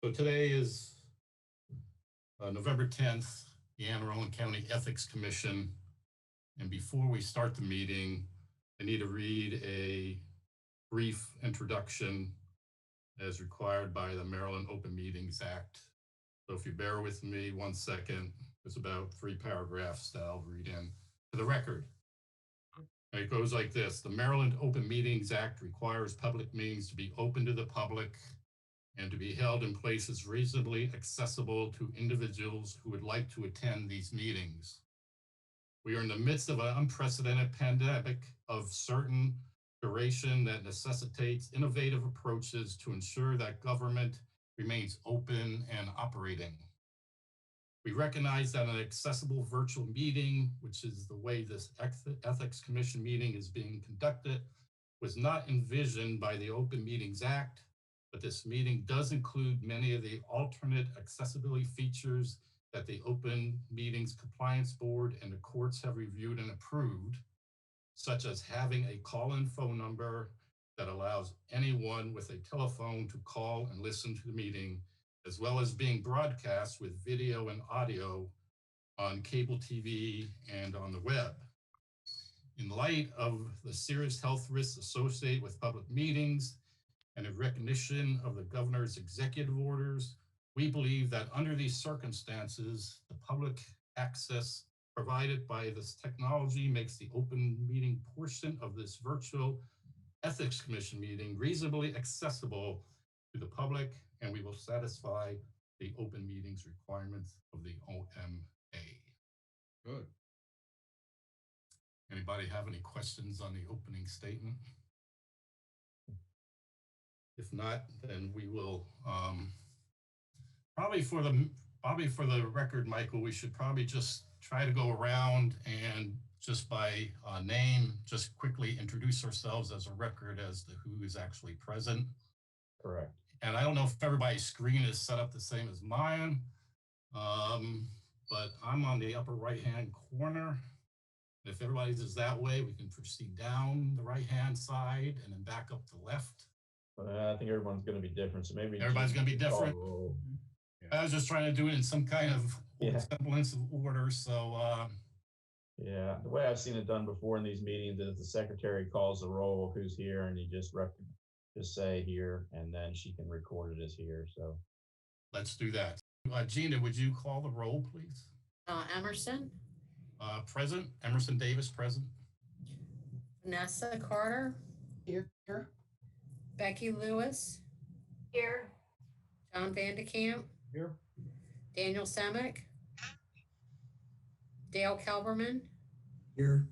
So today is November 10th, the Anne Arundel County Ethics Commission. And before we start the meeting, I need to read a brief introduction as required by the Maryland Open Meetings Act. So if you bear with me 1 second, there's about 3 paragraphs that I'll read in to the record. And it goes like this: the Maryland Open Meetings Act requires public meetings to be open to the public and to be held in places reasonably accessible to individuals who would like to attend these meetings. We are in the midst of an unprecedented pandemic of certain duration that necessitates innovative approaches to ensure that government remains open and operating. We recognize that an accessible virtual meeting, which is the way this Ethics Commission meeting is being conducted, was not envisioned by the Open Meetings Act, but this meeting does include many of the alternate accessibility features that the Open Meetings Compliance Board and the courts have reviewed and approved, such as having a call-in phone number that allows anyone with a telephone to call and listen to the meeting, as well as being broadcast with video and audio on cable TV and on the web. In light of the serious health risks associated with public meetings and in recognition of the governor's executive orders, we believe that under these circumstances, the public access provided by this technology makes the open meeting portion of this virtual Ethics Commission meeting reasonably accessible to the public, and we will satisfy the open meetings requirements of the OMA. Good. Anybody have any questions on the opening statement? If not, then we will probably for the record, Michael, we should probably just try to go around and just by name, just quickly introduce ourselves as a record as to who is actually present. Correct. And I don't know if everybody's screen is set up the same as mine, but I'm on the upper right-hand corner. If everybody's is that way, we can proceed down the right-hand side and then back up to the left. I think everyone's going to be different, so maybe everybody's going to be different. Yeah. I was just trying to do it in some kind of semblance of order. So, yeah, the way I've seen it done before in these meetings is the secretary calls the roll, who's here, and you just say here, and then she can record it as here. So let's do that. Gina, would you call the roll, please? Emerson. Present. Emerson Davis, present. Vanessa Carter. Here. Becky Lewis. Here. John Vandekamp. Here. Daniel Semick. Dale Kelberman. Here.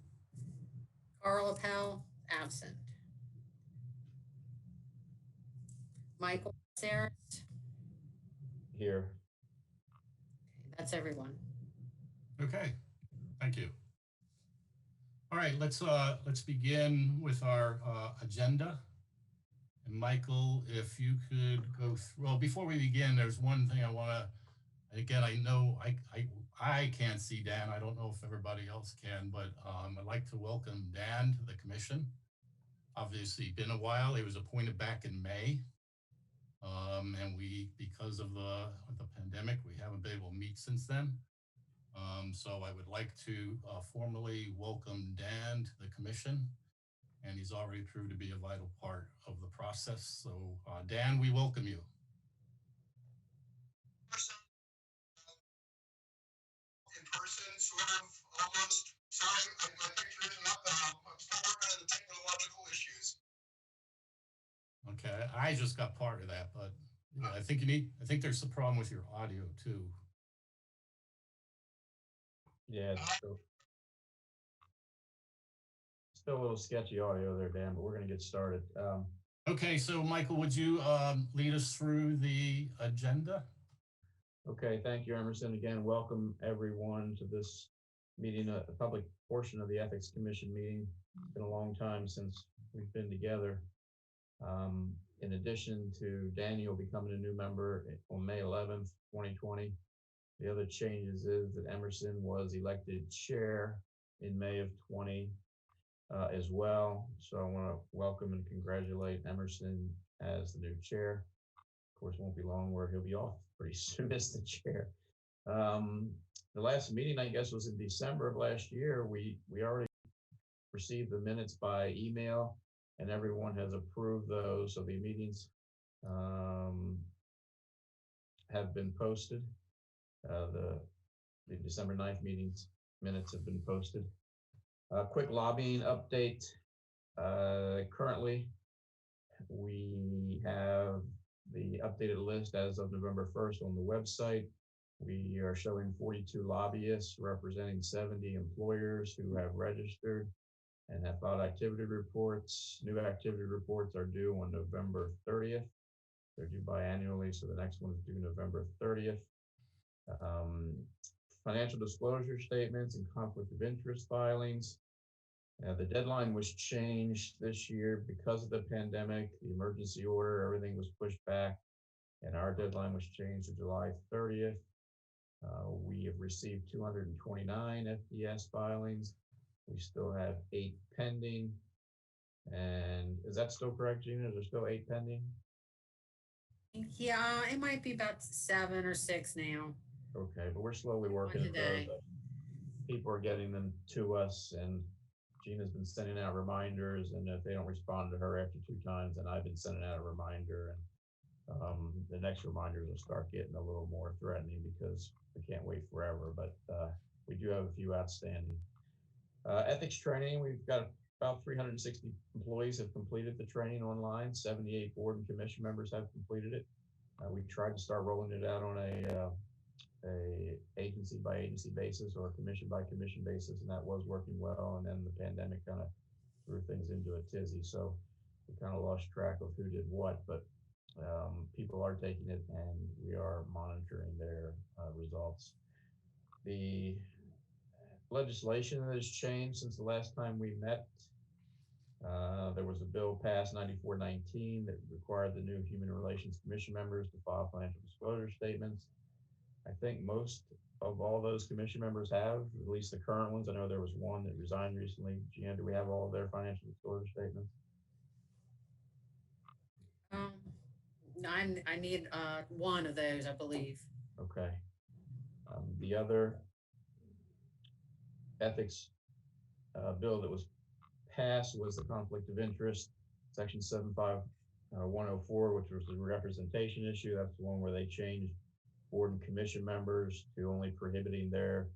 Carl Appel, absent. Michael Saris. Here. That's everyone. Okay, thank you. All right, let's begin with our agenda. And Michael, if you could go through, well, before we begin, there's one thing I want to, again, I know I can't see Dan. I don't know if everybody else can, but I'd like to welcome Dan to the commission. Obviously, been a while. He was appointed back in May. And because of the pandemic, we haven't been able to meet since then. So I would like to formally welcome Dan to the commission, and he's already proved to be a vital part of the process. So Dan, we welcome you. In person, sort of, almost. Sorry, my picture isn't up. I'm still working on the technological issues. Okay, I just got part of that, but I think there's a problem with your audio too. Yeah, still a little sketchy audio there, Dan, but we're going to get started. Okay, so Michael, would you lead us through the agenda? Okay, thank you, Emerson. Again, welcome everyone to this meeting, a public portion of the Ethics Commission meeting. It's been a long time since we've been together. In addition to Daniel becoming a new member on May 11th, 2020, the other changes is that Emerson was elected chair in May of 20 as well. So I want to welcome and congratulate Emerson as the new chair. course, won't be long where he'll be off pretty soon as the chair. The last meeting, I guess, was in December of last year. We already received the minutes by email, and everyone has approved those. So the meetings have been posted. The December 9th meetings minutes have been posted. Quick lobbying update. Currently, we have the updated list as of November 1st on the website. We are showing 42 lobbyists representing 70 employers who have registered and have filed activity reports. New activity reports are due on November 30th. They're due biannually, so the next one is due November 30th. Financial disclosure statements and conflict of interest filings. The deadline was changed this year because of the pandemic, the emergency order, everything was pushed back, and our deadline was changed to July 30th. We have received 229 FDS filings. We still have 8 pending. And is that still correct, Gina? Is there still 8 pending? Yeah, it might be about 7 or 6 now. Okay, but we're slowly working at those. People are getting them to us, and Gina's been sending out reminders, and if they don't respond to her after 2 times, then I've been sending out a reminder, and the next reminders will start getting a little more threatening because we can't wait forever, but we do have a few outstanding. Ethics training, we've got about 360 employees have completed the training online. 78 board and commission members have completed it. We tried to start rolling it out on a agency by agency basis or a commission by commission basis, and that was working well. And then the pandemic kind of threw things into a tizzy, so we kind of lost track of who did what. But people are taking it, and we are monitoring their results. The legislation that has changed since the last time we met. There was a bill passed 9419 that required the new Human Relations Commission members to file financial disclosure statements. I think most of all those commission members have, at least the current ones. I know there was one that resigned recently. Gina, do we have all of their financial disclosure statements? I need one of those, I believe. Okay. The other ethics bill that was passed was the conflict of interest, section 75104, which was the representation issue. That's the one where they changed board and commission members to only prohibiting their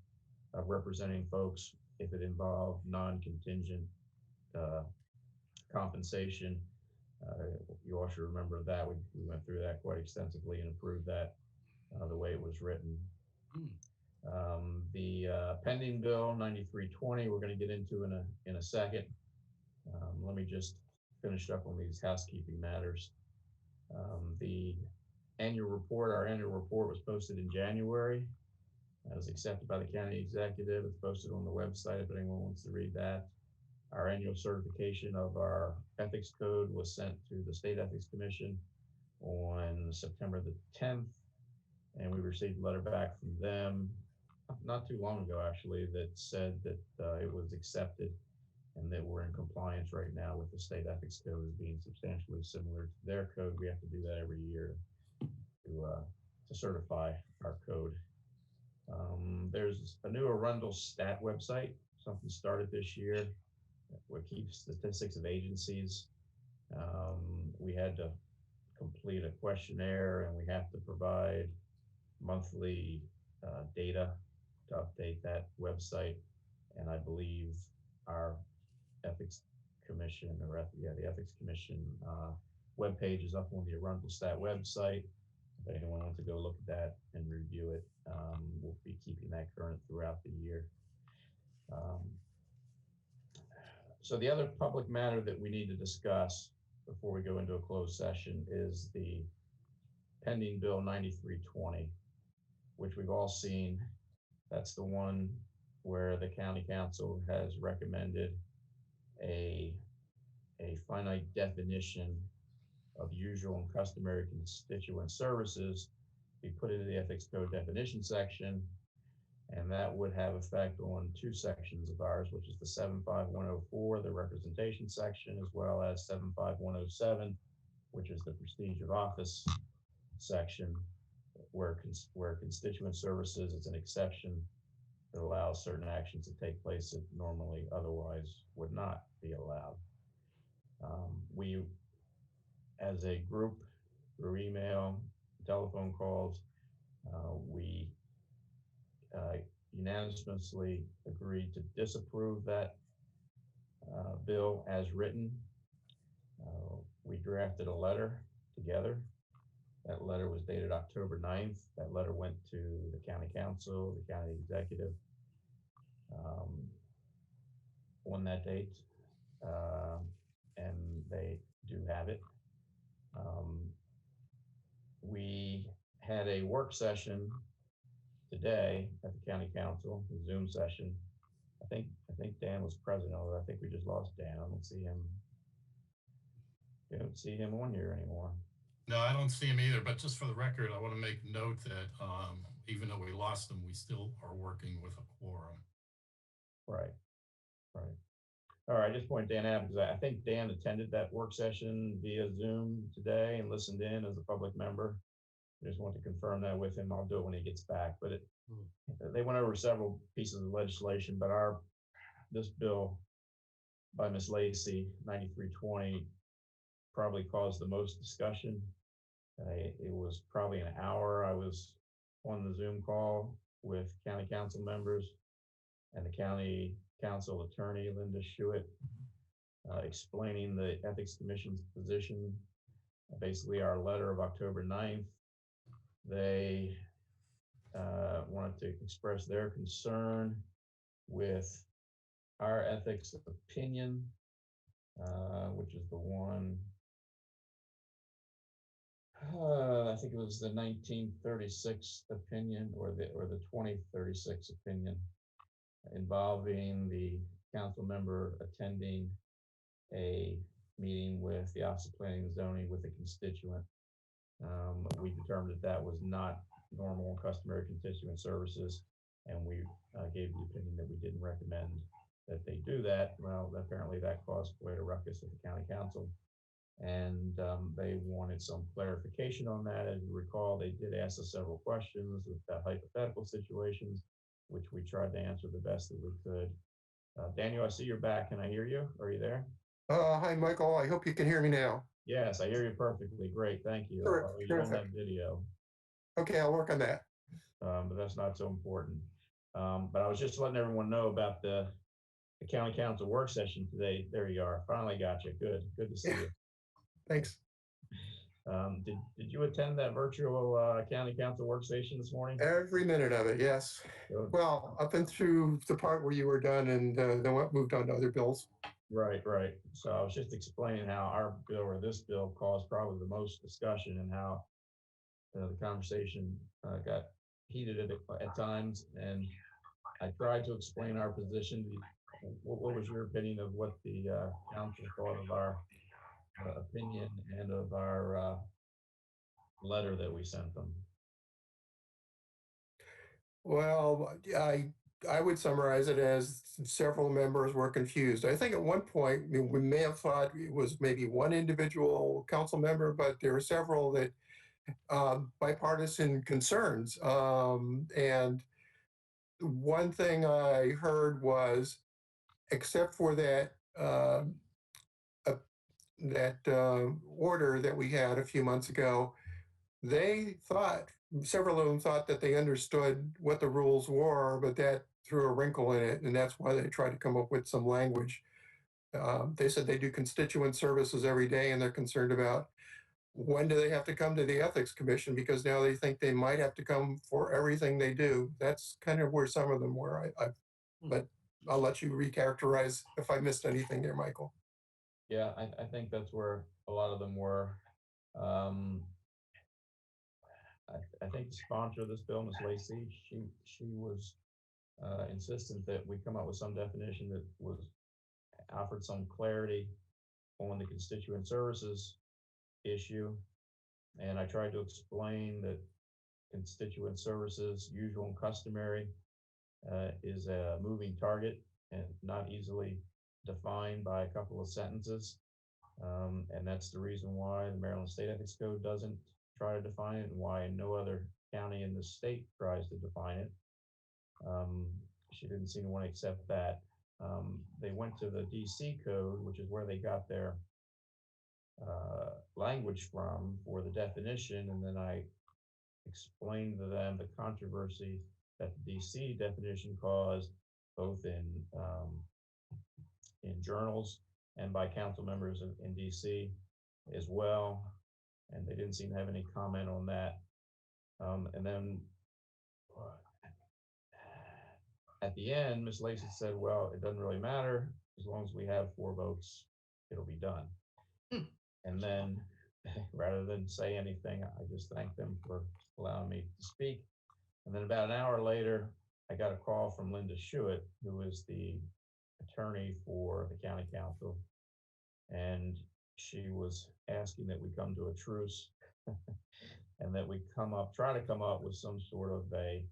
representing folks if it involved non-contingent compensation. You all should remember that. We went through that quite extensively and approved that the way it was written. The pending bill 9320 we're going to get into in a second. Let me just finish up on these housekeeping matters. The annual report, our annual report was posted in January. That was accepted by the county executive. It's posted on the website if anyone wants to read that. Our annual certification of our ethics code was sent to the State Ethics Commission on September the 10th, and we received a letter back from them not too long ago, actually, that said that it was accepted and that we're in compliance right now with the state ethics code as being substantially similar to their code. We have to do that every year to certify our code. There's a new Arundel stat website, something started this year, what keeps statistics of agencies. We had to complete a questionnaire, and we have to provide monthly data to update that website. And I believe our ethics commission, or the ethics commission webpage is up on the Arundel stat website. If anyone wants to go look at that and review it, we'll be keeping that current throughout the year. So the other public matter that we need to discuss before we go into a closed session is the pending bill 9320, which we've all seen. That's the one where the county council has recommended a finite definition of usual and customary constituent services be put into the ethics code definition section, and that would have effect on 2 sections of ours, which is the 75104, the representation section, as well as 75107, which is the prestige of office section where constituent services is an exception that allows certain actions to take place that normally otherwise would not be allowed. We, as a group, through email, telephone calls, we unanimously agreed to disapprove that bill as written. We drafted a letter together. That letter was dated October 9th. That letter went to the county council, the county executive on that date, and they do have it. We had a work session today at the county council, a Zoom session. I think Dan was present, although I think we just lost Dan. I don't see him. We don't see him on here anymore. No, I don't see him either, but just for the record, I want to make note that even though we lost him, we still are working with a quorum. Right. All right, I just point Dan out because I think Dan attended that work session via Zoom today and listened in as a public member. I just want to confirm that with him. I'll do it when he gets back. But they went over several pieces of legislation, but this bill by Ms. Lacy, 9320, probably caused the most discussion. It was probably an hour. I was on the Zoom call with county council members and the county council attorney, Linda Schuett, explaining the Ethics Commission's position, basically our letter of October 9th. They wanted to express their concern with our ethics opinion, which is the one, I think it was the 1936 opinion or the 2036 opinion, involving the council member attending a meeting with the Office of Planning and Zoning with a constituent. We determined that was not normal and customary constituent services, and we gave the opinion that we didn't recommend that they do that. Well, apparently that caused quite a ruckus at the county council, and they wanted some clarification on that. As you recall, they did ask us several questions about hypothetical situations, which we tried to answer the best that we could. Daniel, I see you're back. Can I hear you? Are you there? Hi, Michael. I hope you can hear me now. Yes, I hear you perfectly. Great, thank you. Sure, You don't have video, Okay, I'll work on that. but that's not so important. But I was just letting everyone know about the county council work session today. There you are. Finally got you. Good to see you. Thanks. Did you attend that virtual county council workstation this morning? Every minute of it, yes. Good. Well, up and through the part where you were done and then moved on to other bills. Right. So I was just explaining how our bill or this bill caused probably the most discussion and how the conversation got heated at times. And I tried to explain our position. What was your opinion of what the council thought of our opinion and of our letter that we sent them? Well, I would summarize it as several members were confused. I think at one point we may have thought it was maybe one individual council member, but there were several that bipartisan concerns. And one thing I heard was, except for that order that we had a few months ago, they thought, several of them thought that they understood what the rules were, but that threw a wrinkle in it, and that's why they tried to come up with some language. They said they do constituent services every day, and they're concerned about when do they have to come to the Ethics Commission, because now they think they might have to come for everything they do. That's kind of where some of them were. But I'll let you recharacterize if I missed anything there, Michael. Yeah, I think that's where a lot of them were. I think the sponsor of this bill, Ms. Lacy, she was insistent that we come up with some definition that offered some clarity on the constituent services issue. And I tried to explain that constituent services, usual and customary, is a moving target and not easily defined by a couple of sentences. And that's the reason why the Maryland State Ethics Code doesn't try to define it and why no other county in the state tries to define it. She didn't seem to want to accept that. They went to the DC code, which is where they got their language from for the definition, and then I explained to them the controversy that the DC definition caused, both in journals and by council members in DC as well, and they didn't seem to have any comment on that. And then at the end, Ms. Lacy said, well, it doesn't really matter. As long as we have 4 votes, it'll be done. And then rather than say anything, I just thanked them for allowing me to speak. And then about an hour later, I got a call from Linda Schuett, who is the attorney for the county council. And she was asking that we come to a truce and that we try to come up with some sort of a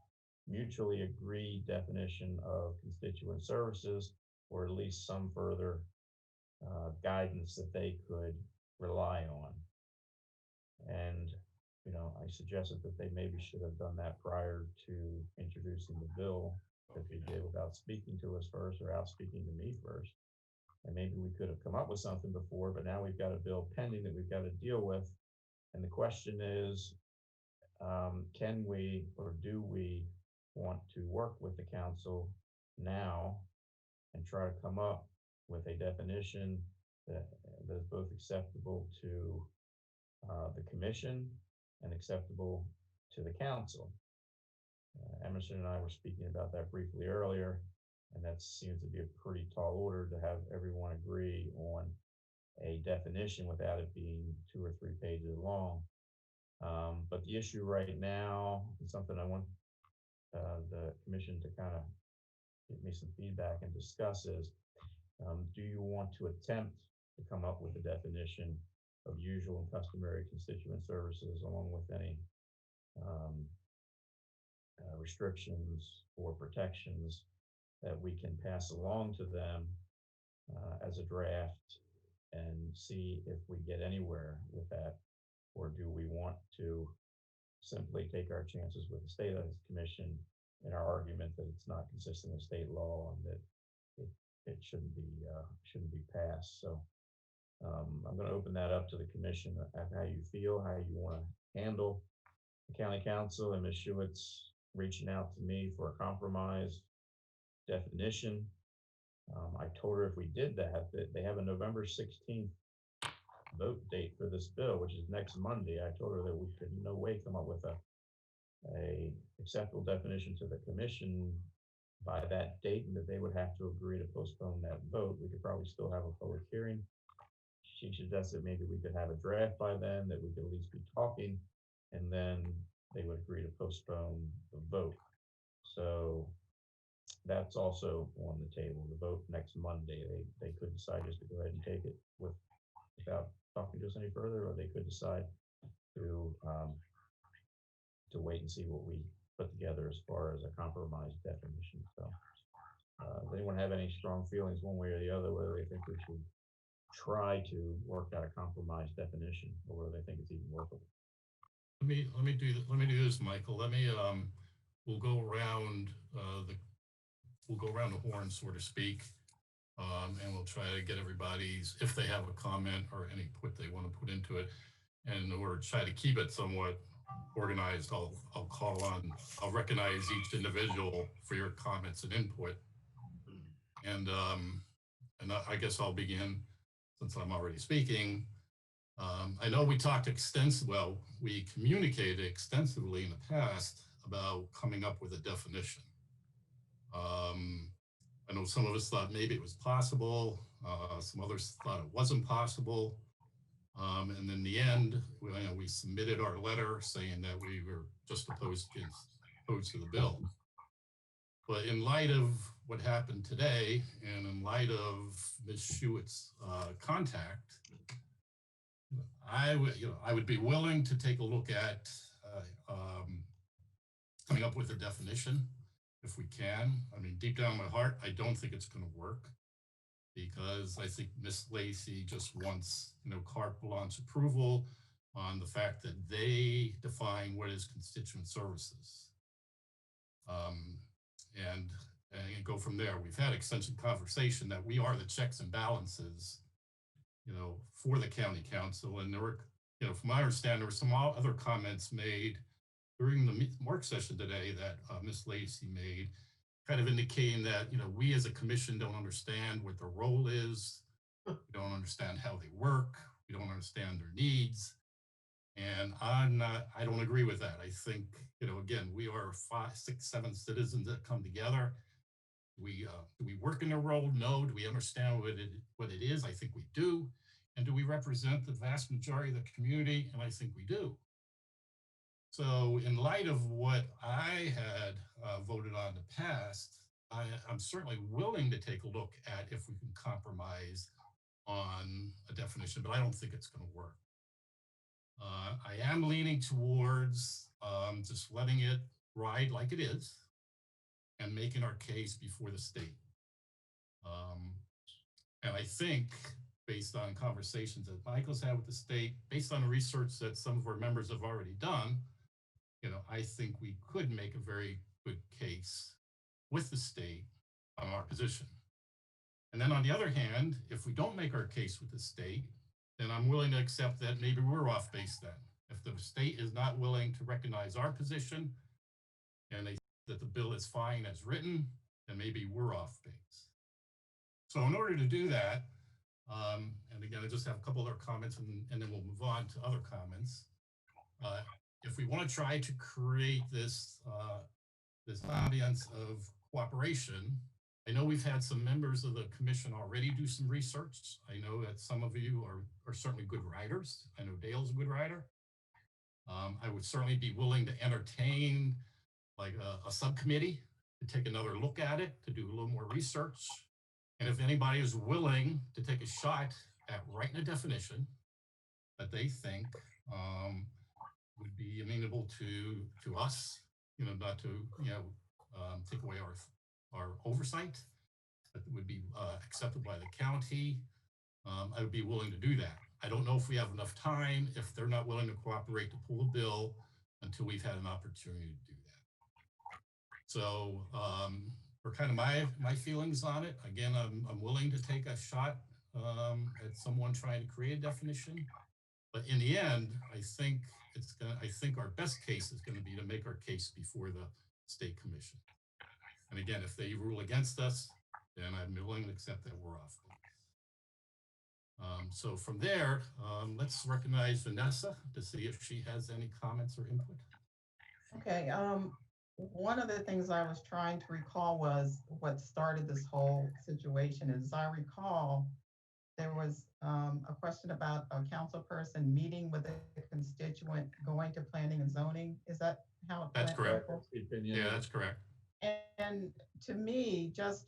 mutually agreed definition of constituent services, or at least some further guidance that they could rely on. And, I suggested that they maybe should have done that prior to introducing the bill, that they did without speaking to us first or out speaking to me first. And maybe we could have come up with something before, but now we've got a bill pending that we've got to deal with. And the question is, can we or do we want to work with the council now and try to come up with a definition that is both acceptable to the commission and acceptable to the council? Emerson and I were speaking about that briefly earlier, and that seems to be a pretty tall order to have everyone agree on a definition without it being 2 or 3 pages long. But the issue right now, and something I want the commission to kind of give me some feedback and discuss, is, do you want to attempt to come up with a definition of usual and customary constituent services, along with any restrictions or protections that we can pass along to them as a draft, and see if we get anywhere with that? Or do we want to simply take our chances with the state ethics commission in our argument that it's not consistent with state law and that it shouldn't be passed? So I'm going to open that up to the commission, how you feel, how you want to handle the county council and Ms. Schuett's reaching out to me for a compromise definition. I told her if we did that they have a November 16th vote date for this bill, which is next Monday. I told her that we could in no way come up with a acceptable definition to the commission by that date, and that they would have to agree to postpone that vote. We could probably still have a public hearing. She suggested maybe we could have a draft by then, that we could at least be talking, and then they would agree to postpone the vote. So that's also on the table. The vote next Monday, they could decide just to go ahead and take it without talking to us any further, or they could decide to wait and see what we put together as far as a compromise definition. So does anyone have any strong feelings one way or the other, whether they think we should try to work out a compromise definition, or whether they think it's even workable? Let me do this, Michael. We'll go around the horn, so to speak, and we'll try to get everybody's, if they have a comment or any input they want to put into it, and in order to try to keep it somewhat organized, I'll recognize each individual for your comments and input, and I guess I'll begin since I'm already speaking. I know we communicated extensively in the past about coming up with a definition. I know some of us thought maybe it was possible. Some others thought it wasn't possible. And in the end, we submitted our letter saying that we were just opposed to the bill. But in light of what happened today, and in light of Ms. Schuett's contact, I would be willing to take a look at coming up with a definition if we can. I mean, deep down in my heart, I don't think it's going to work, because I think Ms. Lacy just wants, carte blanche approval on the fact that they define what is constituent services. And go from there. We've had extensive conversation that we are the checks and balances, for the county council. And there were, from my understanding, there were some other comments made during the work session today that Ms. Lacey made, kind of indicating that, we as a commission don't understand what their role is. We don't understand how they work. We don't understand their needs. And I don't agree with that. I think, again, we are 5, 6, 7 citizens that come together. Do we work in their role? No. Do we understand what it is? I think we do. And do we represent the vast majority of the community? And I think we do. So in light of what I had voted on in the past, I'm certainly willing to take a look at if we can compromise on a definition, but I don't think it's going to work. I am leaning towards just letting it ride like it is and making our case before the state. And I think, based on conversations that Michael's had with the state, based on the research that some of our members have already done, I think we could make a very good case with the state on our position. And then on the other hand, if we don't make our case with the state, then I'm willing to accept that maybe we're off base then. If the state is not willing to recognize our position and they think that the bill is fine as written, then maybe we're off base. So in order to do that, and again, I just have a couple other comments and then we'll move on to other comments. If we want to try to create this ambiance of cooperation, I know we've had some members of the commission already do some research. I know that some of you are certainly good writers. I know Dale's a good writer. I would certainly be willing to entertain like a subcommittee to take another look at it, to do a little more research. And if anybody is willing to take a shot at writing a definition that they think would be amenable to us, not to, take away our oversight, that would be accepted by the county, I would be willing to do that. I don't know if we have enough time, if they're not willing to cooperate to pull a bill until we've had an opportunity to do that. So for kind of my feelings on it, again, I'm willing to take a shot at someone trying to create a definition. But in the end, I think our best case is going to be to make our case before the state commission. And again, if they rule against us, then I'm willing to accept that we're off. So from there, let's recognize Vanessa to see if she has any comments or input. Okay, one of the things I was trying to recall was what started this whole situation. As I recall, there was a question about a council person meeting with a constituent going to planning and zoning. Is that how it That's went? correct. That's the opinion. Yeah, that's correct. And to me, just,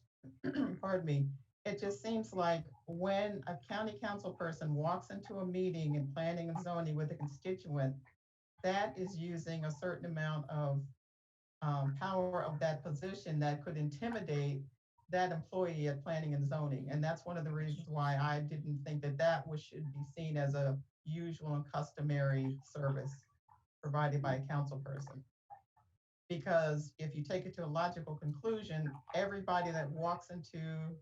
pardon me, it just seems like when a county council person walks into a meeting in planning and zoning with a constituent, that is using a certain amount of power of that position that could intimidate that employee at planning and zoning. And that's one of the reasons why I didn't think that should be seen as a usual and customary service provided by a council person. Because if you take it to a logical conclusion, everybody that walks into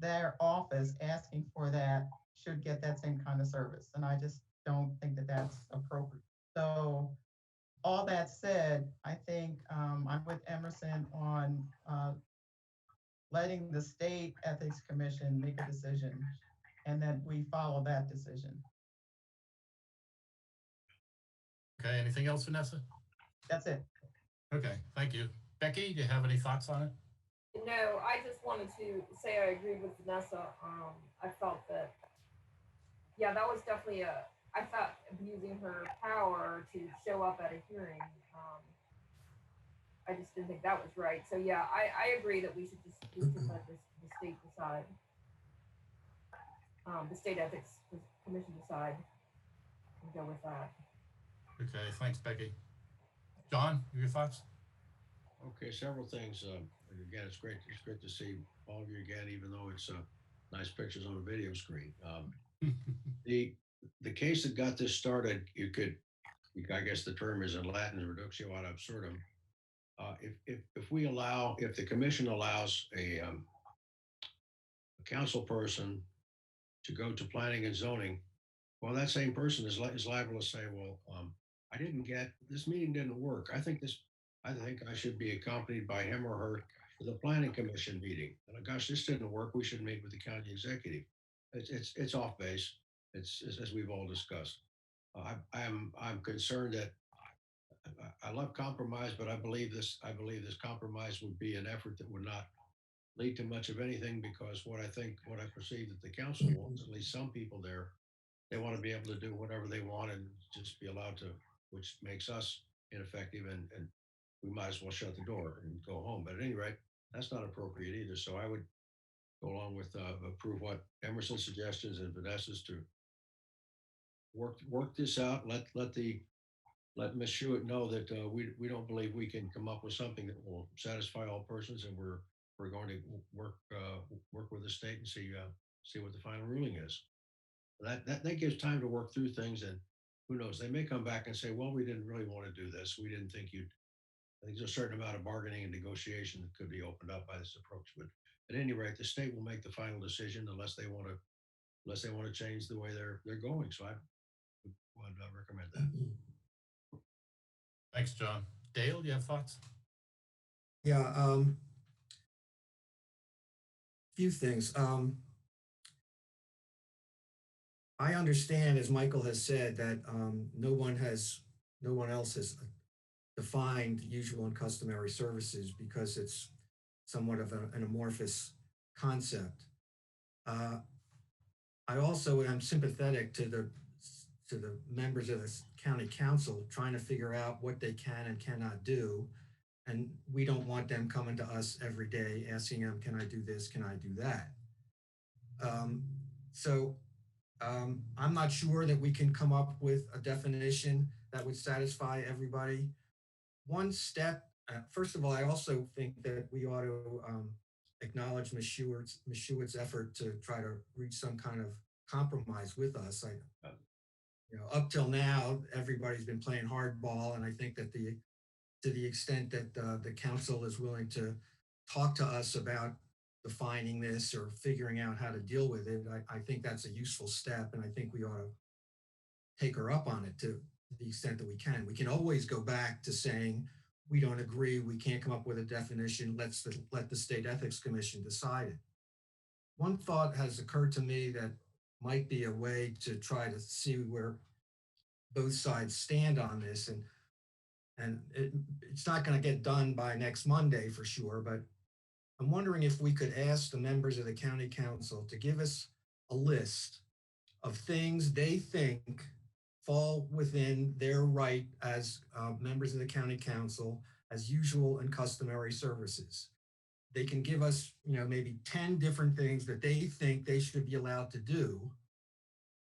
their office asking for that should get that same kind of service. And I just don't think that that's appropriate. So all that said, I think I'm with Emerson on letting the state ethics commission make a decision and that we follow that decision. Okay, anything else, Vanessa? That's it. Okay, thank you. Becky, do you have any thoughts on it? No, I just wanted to say I agree with Vanessa. I felt that, yeah, that was definitely I thought abusing her power to show up at a hearing. I just didn't think that was right. So yeah, I agree that we should just let the state decide. The state ethics commission decide and go with that. Okay, thanks, Becky. John, your thoughts? Okay, several things. Again, it's great to see all of you again, even though it's nice pictures on a video screen. the case that got this started, I guess the term is in Latin, reductio ad absurdum. If the commission allows a council person to go to planning and zoning, well, that same person is liable to say, well, I didn't get, this meeting didn't work. I think I should be accompanied by him or her to the planning commission meeting. And gosh, this didn't work. We should meet with the county executive. It's off base. It's as we've all discussed. I'm concerned that I love compromise, but I believe this compromise would be an effort that would not lead to much of anything, because what I perceive that the council wants, at least some people there, they want to be able to do whatever they want and just be allowed to, which makes us ineffective, and we might as well shut the door and go home. But at any rate, that's not appropriate either. So I would go along with approve what Emerson's suggestions and Vanessa's to work this out. Let Ms. Hewitt know that we don't believe we can come up with something that will satisfy all persons, and we're going to work with the state and see what the final ruling is. That gives time to work through things, and who knows, they may come back and say, well, we didn't really want to do this. We didn't think you'd. I think there's a certain amount of bargaining and negotiation that could be opened up by this approach. But at any rate, the state will make the final decision unless they want to change the way they're going. So I would recommend that. Thanks, John. Dale, you have thoughts? Yeah, few things. I understand, as Michael has said, that no one else has defined usual and customary services because it's somewhat of an amorphous concept. I also am sympathetic to the members of the county council trying to figure out what they can and cannot do. And we don't want them coming to us every day asking them, can I do this? Can I do that? I'm not sure that we can come up with a definition that would satisfy everybody. One step, first of all, I also think that we ought to acknowledge Ms. Hewitt's effort to try to reach some kind of compromise with us. Up till now, everybody's been playing hardball, and I think that to the extent that the council is willing to talk to us about defining this or figuring out how to deal with it, I think that's a useful step, and I think we ought to take her up on it to the extent that we can. We can always go back to saying, we don't agree, we can't come up with a definition, let the State Ethics Commission decide it. One thought has occurred to me that might be a way to try to see where both sides stand on this, and it's not going to get done by next Monday for sure, but I'm wondering if we could ask the members of the county council to give us a list of things they think fall within their right as members of the county council as usual and customary services. They can give us, maybe 10 different things that they think they should be allowed to do.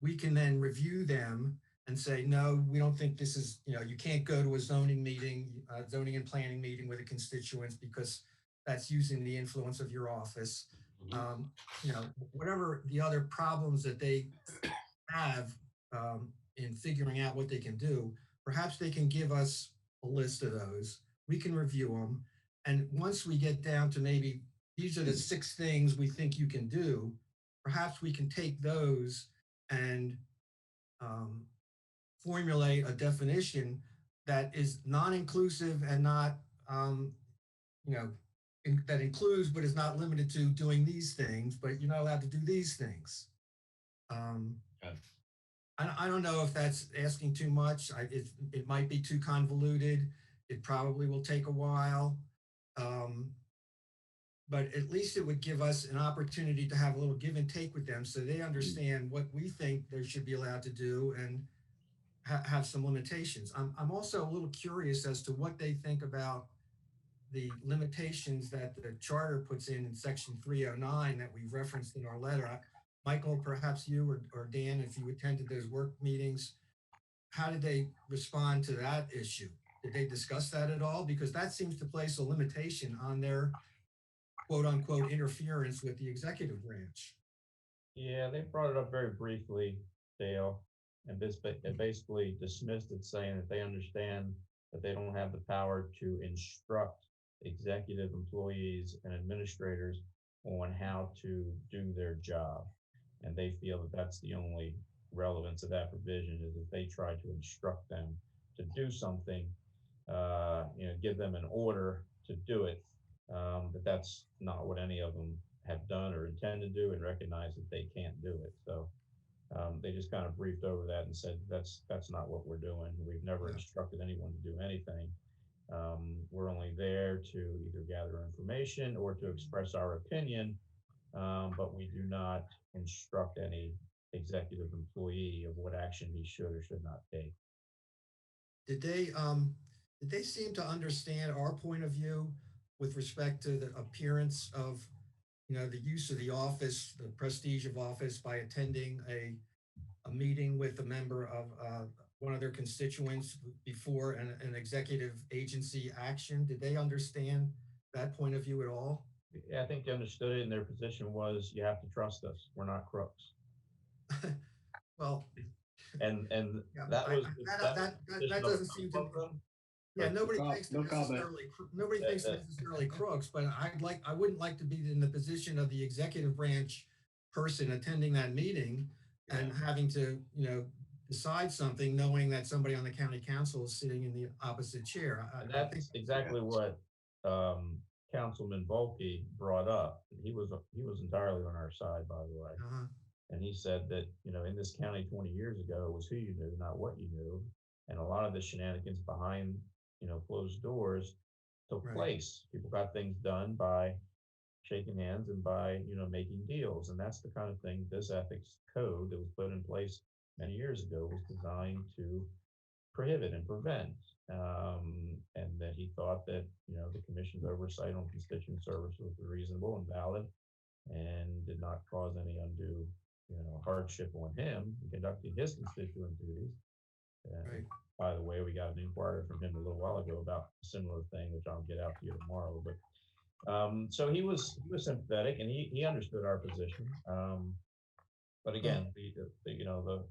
We can then review them and say, no, we don't think this is, you can't go to a zoning meeting, zoning and planning meeting with a constituents because that's using the influence of your office. Whatever the other problems that they have in figuring out what they can do, perhaps they can give us a list of those. We can review them. And once we get down to maybe these are the 6 things we think you can do, perhaps we can take those and formulate a definition that is non-inclusive and not, that includes but is not limited to doing these things, but you're not allowed to do these things. I don't know if that's asking too much. It might be too convoluted. It probably will take a while. But at least it would give us an opportunity to have a little give and take with them so they understand what we think they should be allowed to do and have some limitations. I'm also a little curious as to what they think about the limitations that the charter puts in section 309 that we've referenced in our letter. Michael, perhaps you or Dan, if you attended those work meetings, how did they respond to that issue? Did they discuss that at all? Because that seems to place a limitation on their quote unquote interference with the executive branch. Yeah, they brought it up very briefly, Dale. and it basically dismissed it, saying that they understand that they don't have the power to instruct executive employees and administrators on how to do their job. And they feel that that's the only relevance of that provision, is if they try to instruct them to do something, give them an order to do it, but that's not what any of them have done or intend to do, and recognize that they can't do it. So they just kind of briefed over that and said, that's not what we're doing. We've never Yeah. instructed anyone to do anything. We're only there to either gather information or to express our opinion, but we do not instruct any executive employee of what action he should or should not take. Did they seem to understand our point of view with respect to the appearance of, the use of the office, the prestige of office, by attending a meeting with a member of one of their constituents before an executive agency action? Did they understand that point of view at all? Yeah, I think they understood it, and their position was, you have to trust us. We're not crooks. Well, And yeah, that was that doesn't seem to. Yeah, nobody thinks No comment. nobody thinks necessarily crooks, but I wouldn't like to be in the position of the executive branch person attending that meeting and having to, decide something, knowing that somebody on the county council is sitting in the opposite chair. And that's exactly what Councilman Volpe brought up. He was entirely on our side, by the way. And he said that, in this county 20 years ago, it was who you knew, not what you knew. And a lot of the shenanigans behind, closed doors took Right. place. People got things done by shaking hands and by, making deals. And that's the kind of thing this ethics code that was put in place many years ago was designed to prohibit and prevent. And that he thought that, the commission's oversight on constituent service was reasonable and valid and did not cause any undue, hardship on him in conducting his constituent duties. Right. By the way, we got an inquiry from him a little while ago about a similar thing, which I'll get out to you tomorrow. But so he was sympathetic, and he understood our position. But again, the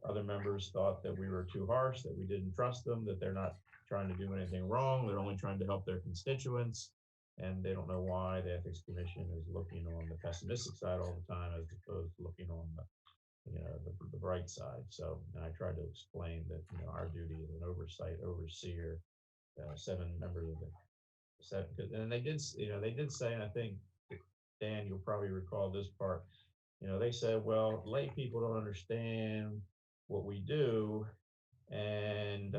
other members thought that we were too harsh, that we didn't trust them, that they're not trying to do anything wrong. They're only trying to help their constituents. And they don't know why the Ethics Commission is looking on the pessimistic side all the time, as opposed to looking on the bright side. So, and I tried to explain that, our duty as an overseer, 7 members of the 7, and they did say, and I think, Dan, you'll probably recall this part, they said, well, lay people don't understand what we do, and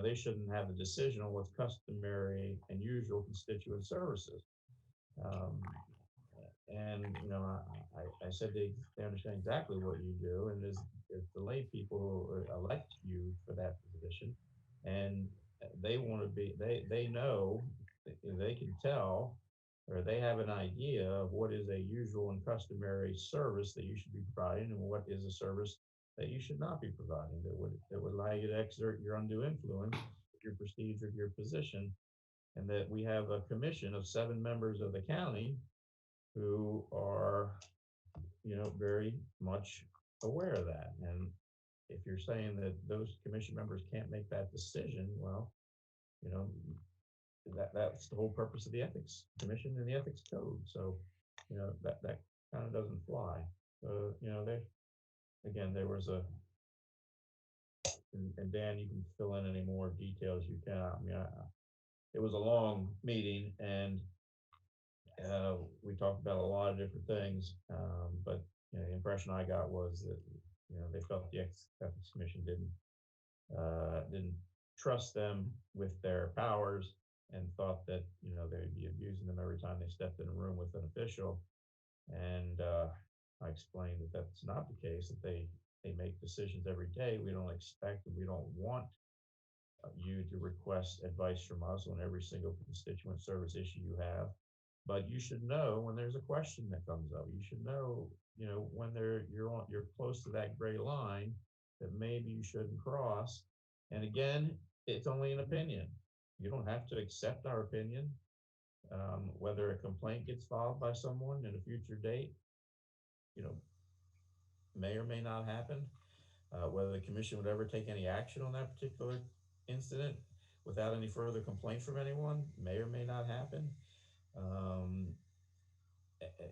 they shouldn't have the decision on what's customary and usual constituent services. And I said they understand exactly what you do, and is the lay people who elect you for that position, and they want to be, they know, they can tell, or they have an idea of what is a usual and customary service that you should be providing, and what is a service that you should not be providing, that would allow you to exert your undue influence, your prestige, or your position. And that we have a commission of 7 members of the county who are, very much aware of that. And if you're saying that those commission members can't make that decision, well, that's the whole purpose of the ethics commission and the ethics code. So, that kind of doesn't fly. There was and Dan, you can fill in any more details you can. I mean, it was a long meeting, and we talked about a lot of different things, but the impression I got was that they felt the ethics commission didn't trust them with their powers, and thought that they would be abusing them every time they stepped in a room with an official. And I explained that that's not the case, that they make decisions every day. We don't expect, and we don't want you to request advice from us on every single constituent service issue you have. But you should know when there's a question that comes up. You should know, when you're close to that gray line that maybe you shouldn't cross. And again, it's only an opinion. You don't have to accept our opinion. Whether a complaint gets filed by someone at a future date, may or may not happen. Whether the commission would ever take any action on that particular incident without any further complaint from anyone may or may not happen. Um,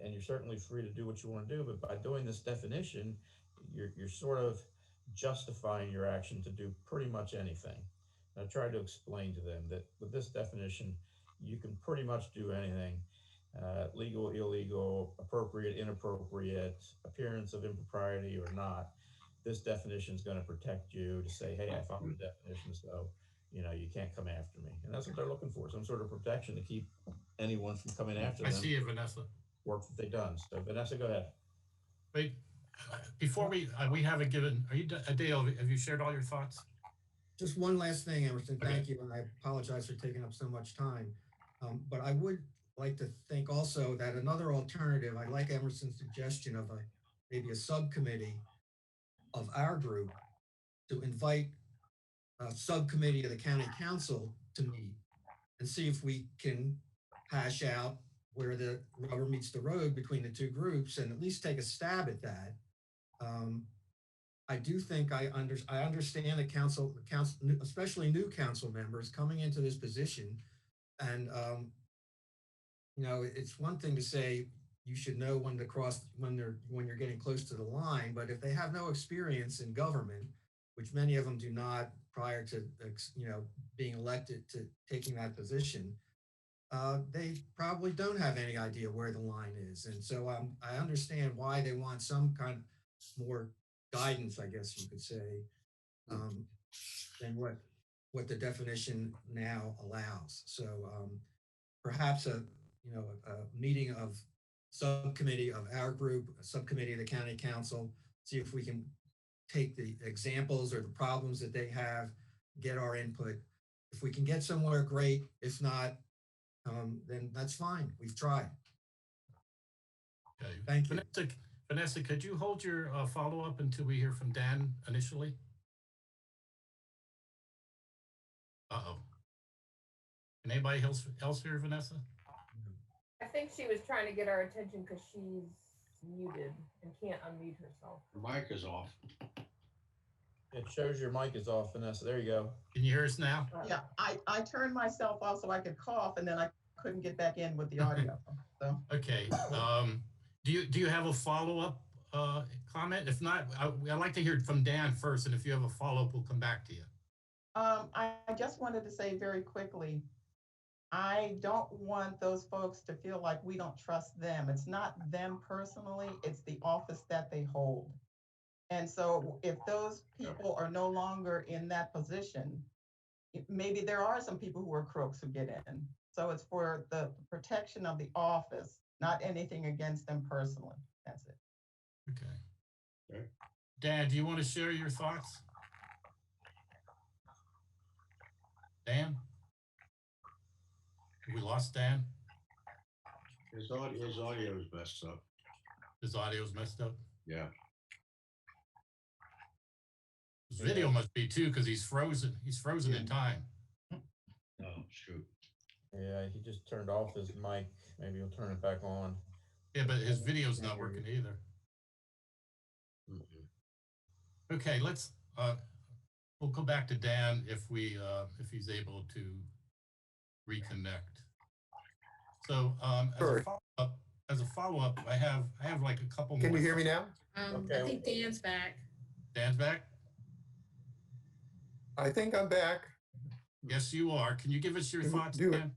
and you're certainly free to do what you want to do, but by doing this definition, you're sort of justifying your action to do pretty much anything. And I tried to explain to them that with this definition, you can pretty much do anything. Legal, illegal, appropriate, inappropriate, appearance of impropriety or not. This definition is going to protect you to say, hey, I follow the definition, so you can't come after me. And that's what they're looking for, some sort of protection to keep anyone from coming after I them. see you, Vanessa. Work that they've done. So Vanessa, go ahead. Wait, before we haven't given, are you, Dale, have you shared all your thoughts? Just one last thing, Emerson. Okay. Thank you, and I apologize for taking up so much time. But I would like to think also that another alternative, I like Emerson's suggestion of maybe a subcommittee of our group to invite a subcommittee of the county council to meet and see if we can hash out where the rubber meets the road between the two groups and at least take a stab at that. I do think I understand the council, especially new council members coming into this position. And, it's one thing to say you should know when to cross, when you're getting close to the line, but if they have no experience in government, which many of them do not prior to, being elected to taking that position, they probably don't have any idea where the line is. And so I understand why they want some kind of more guidance, I guess you could say, than what the definition now allows. So perhaps a meeting of subcommittee of our group, a subcommittee of the county council, see if we can take the examples or the problems that they have, get our input. If we can get somewhere, great. If not, then that's fine. We've tried. Okay. Thank you. Vanessa, could you hold your follow-up until we hear from Dan initially? Uh-oh. Can anybody else hear Vanessa? I think she was trying to get our attention because she's muted and can't unmute herself. Her mic is off. It shows your mic is off, Vanessa. There you go. Can you hear us now? Yeah, I turned myself off so I could cough, and then I couldn't get back in with the audio. So Okay. Do you have a follow-up comment? If not, I'd like to hear it from Dan first, and if you have a follow-up, we'll come back to you. I just wanted to say very quickly, I don't want those folks to feel like we don't trust them. It's not them personally, it's the office that they hold. And so if those people are no longer in that position, maybe there are some people who are crooks who get in. So it's for the protection of the office, not anything against them personally. That's it. Okay. Dan, do you want to share your thoughts? Dan? Have we lost Dan? His audio is messed up. His audio's messed up? Yeah. His video must be too, because he's frozen. He's frozen in time. Oh, shoot. Yeah, he just turned off his mic. Maybe he'll turn it back on. Yeah, but his video's not working either. Okay, let's we'll go back to Dan if he's able to reconnect. So Sure. as a follow-up, I have like a couple more. Can you hear me now? Okay. I think Dan's back. Dan's back? I think I'm back. Yes, you are. Can you give us your thoughts, Do it. Dan?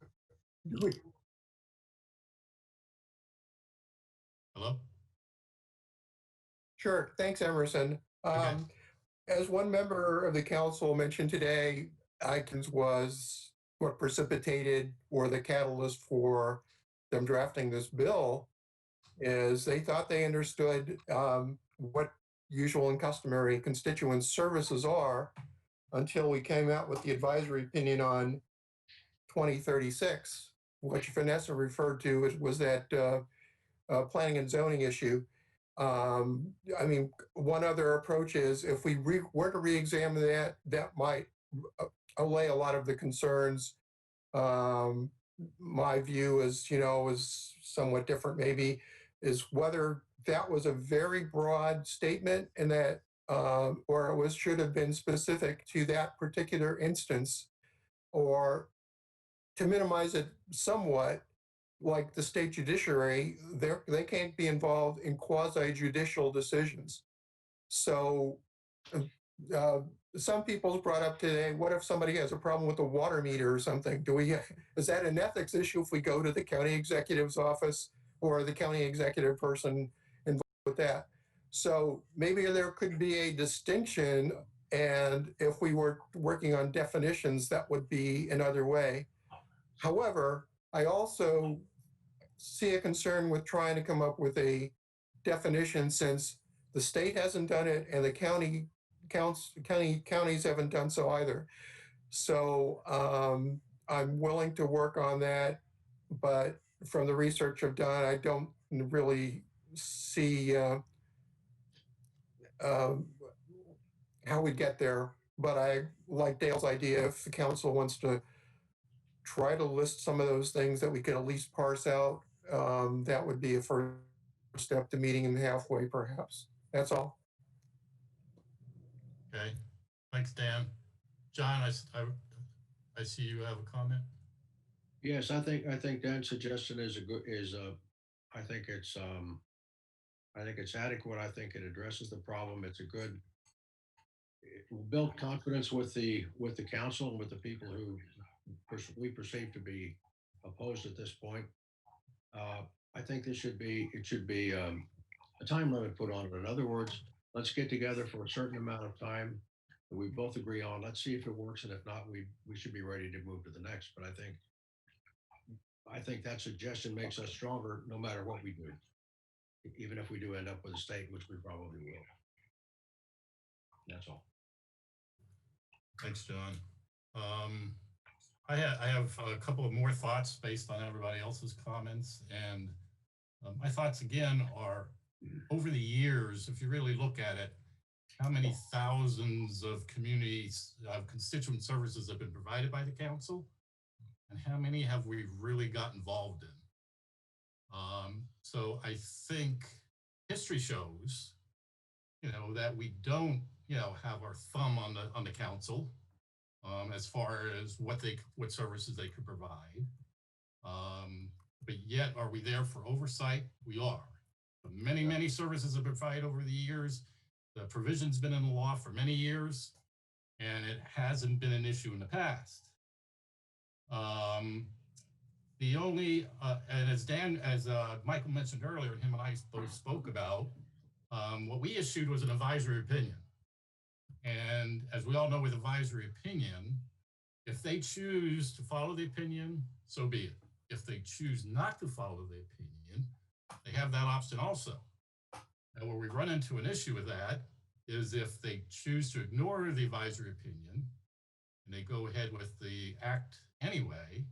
Hello? Sure. Thanks, Emerson. Okay. As one member of the council mentioned today, Ikens was what precipitated or the catalyst for them drafting this bill is they thought they understood what usual and customary constituent services are until we came out with the advisory opinion on 2036, which Vanessa referred to was that planning and zoning issue. I mean, one other approach is if we were to re-examine that might allay a lot of the concerns. My view is somewhat different maybe, is whether that was a very broad statement and that or it was should have been specific to that particular instance, or to minimize it somewhat, like the state judiciary, they can't be involved in quasi-judicial decisions. So uh, some people brought up today, what if somebody has a problem with the water meter or something? Is that an ethics issue if we go to the county executive's office or the county executive person involved with that? So maybe there could be a distinction, and if we were working on definitions, that would be another way. However, I also see a concern with trying to come up with a definition, since the state hasn't done it and the counties haven't done so either. So I'm willing to work on that, but from the research I've done, I don't really see how we get there. But I like Dale's idea, if the council wants to try to list some of those things that we could at least parse out, that would be a first step to meeting them halfway, perhaps. That's all. Okay, thanks, Dan. John, I see you have a comment. Yes, I think Dan's suggestion is I think it's adequate. I think it addresses the problem. It will build confidence with the council and with the people who we perceive to be opposed at this point. I think it should be a time limit put on it. In other words, let's get together for a certain amount of time that we both agree on. Let's see if it works, and if not, we should be ready to move to the next. But I think that suggestion makes us stronger no matter what we do, even if we do end up with a state, which we probably will. That's all. Thanks, John. I have a couple of more thoughts based on everybody else's comments. And my thoughts again are, over the years, if you really look at it, how many thousands of communities, constituent services have been provided by the council, and how many have we really got involved in? So I think history shows, that we don't, have our thumb on the council as far as what services they could provide. But yet, are we there for oversight? We are. Many services have been provided over the years. The provision's been in the law for many years, and it hasn't been an issue in the past. The only, and as Michael mentioned earlier, and him and I both spoke about, what we issued was an advisory opinion. And as we all know with advisory opinion, if they choose to follow the opinion, so be it. If they choose not to follow the opinion, they have that option also. And where we run into an issue with that is if they choose to ignore the advisory opinion and they go ahead with the act anyway,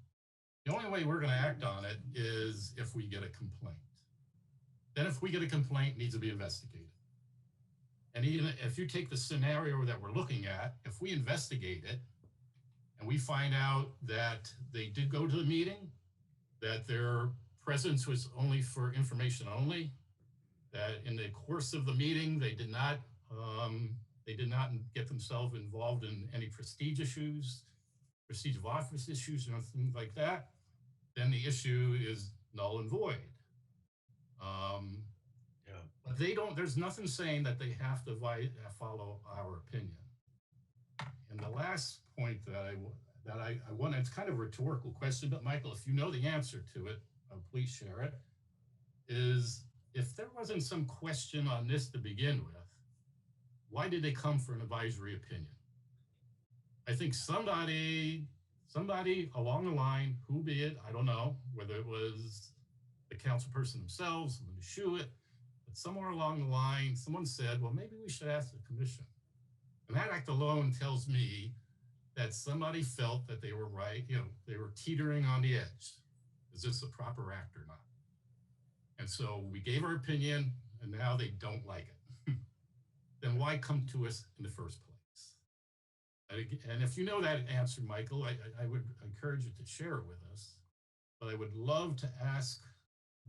the only way we're going to act on it is if we get a complaint. Then if we get a complaint, it needs to be investigated. And even if you take the scenario that we're looking at, if we investigate it and we find out that they did go to the meeting, that their presence was only for information only, that in the course of the meeting, they did not get themselves involved in any prestige issues, prestige of office issues, or things like that, then the issue is null and void. But there's nothing saying that they have to follow our opinion. And the last point that I want, it's kind of a rhetorical question, but Michael, if you know the answer to it, please share it, is if there wasn't some question on this to begin with, why did they come for an advisory opinion? I think somebody along the line, who be it, I don't know, whether it was the council person themselves, someone to shoe it, but somewhere along the line, someone said, well, maybe we should ask the commission. And that act alone tells me that somebody felt that they were right, they were teetering on the edge. Is this a proper act or not? And so we gave our opinion, and now they don't like it. Then why come to us in the first place? And if you know that answer, Michael, I would encourage you to share it with us. But I would love to ask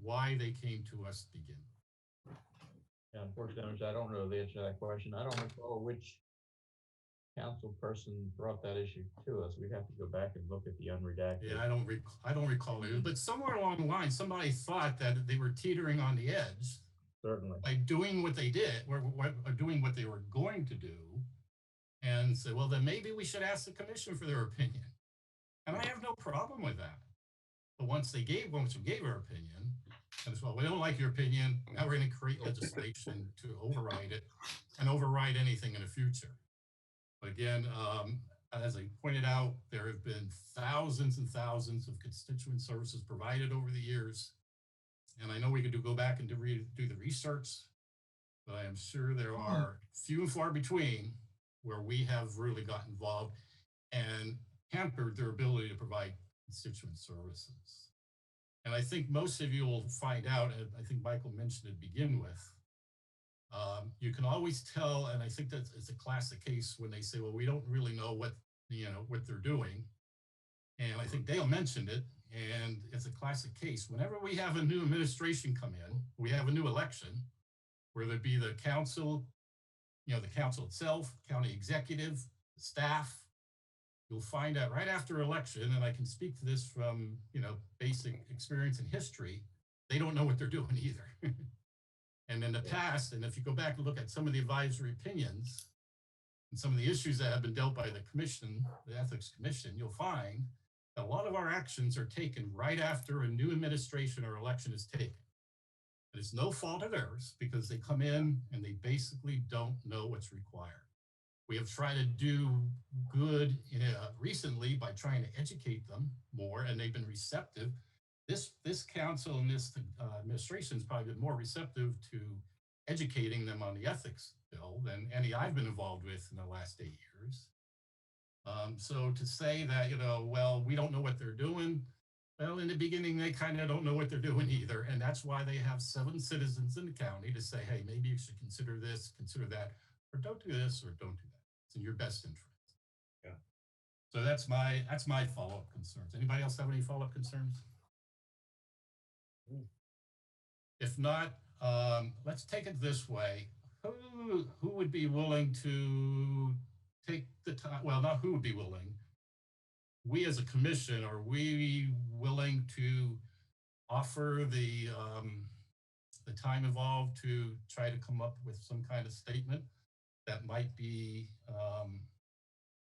why they came to us to begin with. Yeah, unfortunately, I don't know the answer to that question. I don't recall which council person brought that issue to us. We'd have to go back and look at the unredacted. Yeah, I don't recall it, but somewhere along the line, somebody thought that they were teetering on the edge Certainly. by doing what they did, or doing what they were going to do, and say, well, then maybe we should ask the commission for their opinion. And I have no problem with that. But once we gave our opinion, and as well, we don't like your opinion. Now we're going to create legislation to override it and override anything in the future. But again, as I pointed out, there have been thousands and thousands of constituent services provided over the years. And I know we could go back and do the research, but I am sure there are few and far between where we have really got involved and hampered their ability to provide constituent services. And I think most of you will find out, and I think Michael mentioned it to begin with, you can always tell, and I think that it's a classic case when they say, well, we don't really know what they're doing. And I think Dale mentioned it, and it's a classic case. Whenever we have a new administration come in, we have a new election, whether it be the council, the council itself, county executive, the staff, you'll find out right after election, and I can speak to this from, basic experience and history, they don't know what they're doing either. And in the past, and if you go back and look at some of the advisory opinions and some of the issues that have been dealt by the commission, the Ethics Commission, you'll find that a lot of our actions are taken right after a new administration or election is taken. And it's no fault of theirs because they come in and they basically don't know what's required. We have tried to do good recently by trying to educate them more, and they've been receptive. This council and this administration has probably been more receptive to educating them on the ethics bill than any I've been involved with in the last 8 years. So to say that, well, we don't know what they're doing, well, in the beginning, they kind of don't know what they're doing either. And that's why they have 7 citizens in the county to say, hey, maybe you should consider this, consider that, or don't do this, or don't do that. It's in your best interest. Yeah. So that's my follow-up concerns. Anybody else have any follow-up concerns? If not, let's take it this way. Who would be willing to take the time? Well, not who would be willing. We as a commission, are we willing to offer the time involved to try to come up with some kind of statement that might be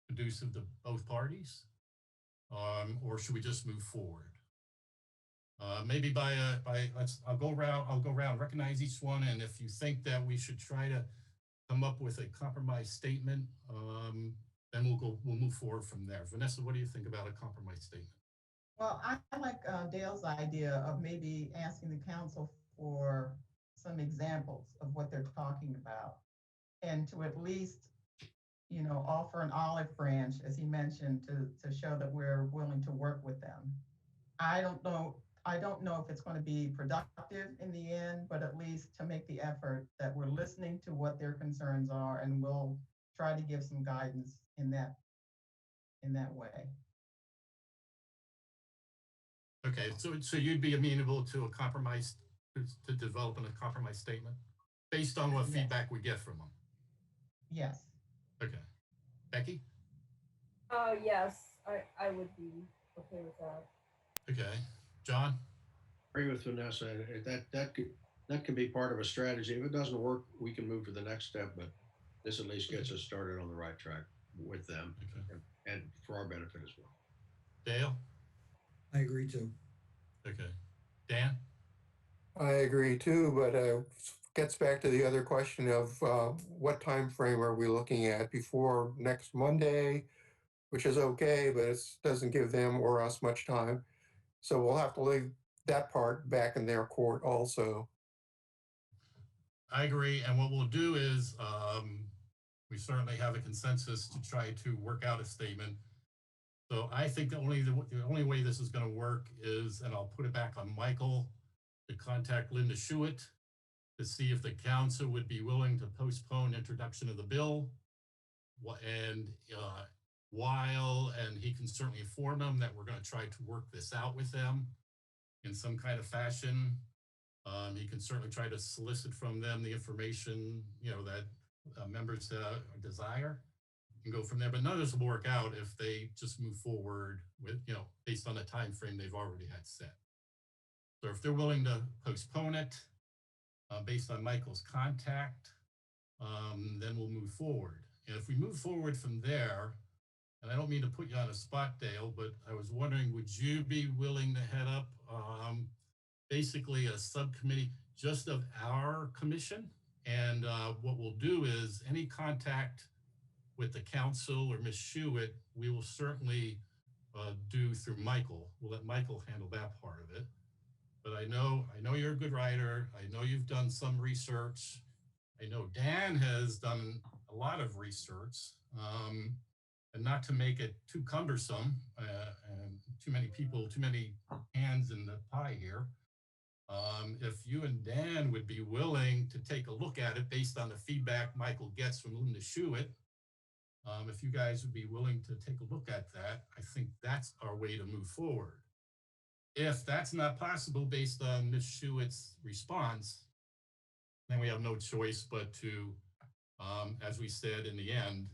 conducive to both parties? Or should we just move forward? Maybe I'll go around, recognize each one, and if you think that we should try to come up with a compromise statement, then we'll move forward from there. Vanessa, what do you think about a compromise statement? Well, I like Dale's idea of maybe asking the council for some examples of what they're talking about, and to at least, offer an olive branch, as he mentioned, to show that we're willing to work with them. I don't know if it's going to be productive in the end, but at least to make the effort that we're listening to what their concerns are, and we'll try to give some guidance in that way. Okay, so you'd be amenable to a compromise, to developing a compromise statement based on what feedback we get from them? Yes. Okay. Becky? Yes, I would be okay with that. Okay. John? Agree with Vanessa. That can be part of a strategy. If it doesn't work, we can move to the next step, but this at least gets us started on the right track with them, Okay. and for our benefit as well. Dale? I agree too. Okay. Dan? I agree too, but gets back to the other question of what time frame are we looking at before next Monday, which is okay, but it doesn't give them or us much time. So we'll have to leave that part back in their court also. I agree. And what we'll do is we certainly have a consensus to try to work out a statement. So I think the only way this is going to work is, and I'll put it back on Michael, to contact Linda Schuett to see if the council would be willing to postpone introduction of the bill. And he can certainly inform them that we're going to try to work this out with them in some kind of fashion. He can certainly try to solicit from them the information, that members desire and go from there. But none of this will work out if they just move forward with, based on the time frame they've already had set. So if they're willing to postpone it based on Michael's contact, then we'll move forward. And if we move forward from there, and I don't mean to put you on a spot, Dale, but I was wondering, would you be willing to head up basically a subcommittee just of our commission? And what we'll do is any contact with the council or Ms. Shewitt, we will certainly do through Michael. We'll let Michael handle that part of it. But I know you're a good writer. I know you've done some research. I know Dan has done a lot of research, and not to make it too cumbersome and too many people, too many hands in the pie here. If you and Dan would be willing to take a look at it based on the feedback Michael gets from Linda Shewitt, if you guys would be willing to take a look at that, I think that's our way to move forward. If that's not possible based on Ms. Shewitt's response, then we have no choice but to, as we said in the end,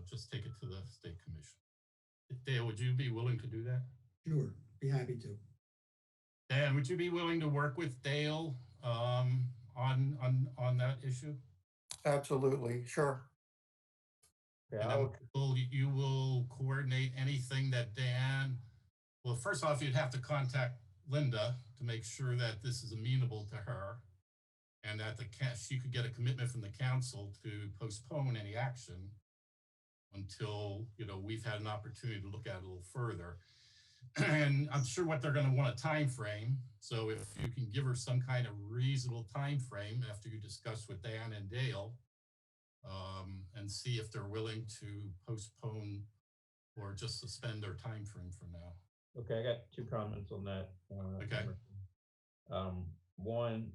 just take it to the state commission. Dale, would you be willing to do that? Sure, be happy to. Dan, would you be willing to work with Dale on that issue? Absolutely, sure. Okay, And then you will coordinate anything that Dan. Well, first off, you'd have to contact Linda to make sure that this is amenable to her, and that she could get a commitment from the council to postpone any action until we've had an opportunity to look at it a little further. And I'm sure what they're going to want a time frame. So if you can give her some kind of reasonable time frame after you discuss with Dan and Dale, and see if they're willing to postpone or just suspend their time frame for now. Okay, I got two comments on that. Okay. One,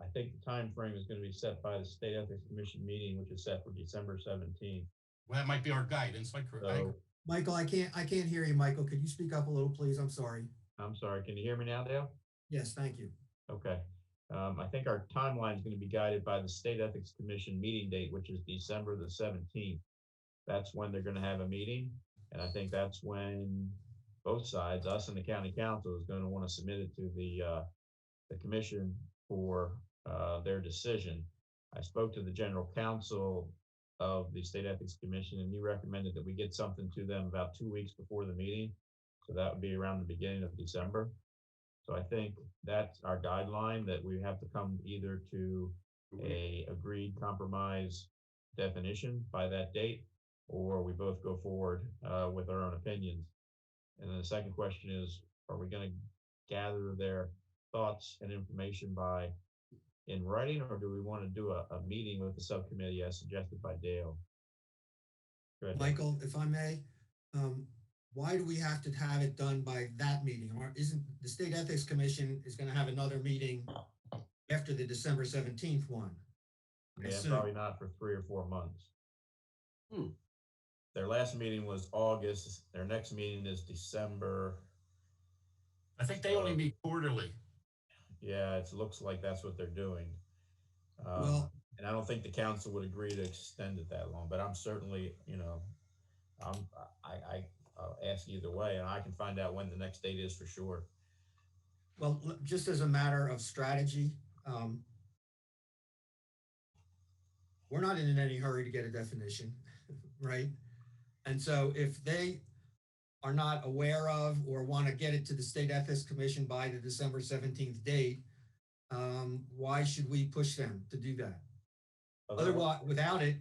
I think the time frame is going to be set by the State Ethics Commission meeting, which is set for December 17th. Well, that might be our guidance. So, Michael, I can't hear you, Michael. Could you speak up a little, please? I'm sorry. I'm sorry. Can you hear me now, Dale? Yes, thank you. Okay. I think our timeline is going to be guided by the State Ethics Commission meeting date, which is December the 17th. That's when they're going to have a meeting. And I think that's when both sides, us and the county council, is going to want to submit it to the commission for their decision. I spoke to the general counsel of the State Ethics Commission, and he recommended that we get something to them about 2 weeks before the meeting. So that would be around the beginning of December. So I think that's our guideline, that we have to come either to a agreed compromise definition by that date, or we both go forward with our own opinions. And then the second question is, are we going to gather their thoughts and information in writing, or do we want to do a meeting with the subcommittee as suggested by Dale? Michael, if I may, why do we have to have it done by that meeting? Or isn't the State Ethics Commission is going to have another meeting after the December 17th one? Yeah, probably not for 3 or 4 months. Their last meeting was August. Their next meeting is December. I think they only meet quarterly. Yeah, it looks like that's what they're doing. And I don't think the council would agree to extend it that long, but I'm certainly, I'll ask either way, and I can find out when the next date is for sure. Well, just as a matter of strategy, we're not in any hurry to get a definition, right? And so if they are not aware of or want to get it to the State Ethics Commission by the December 17th date, why should we push them to do that? Otherwise, without it,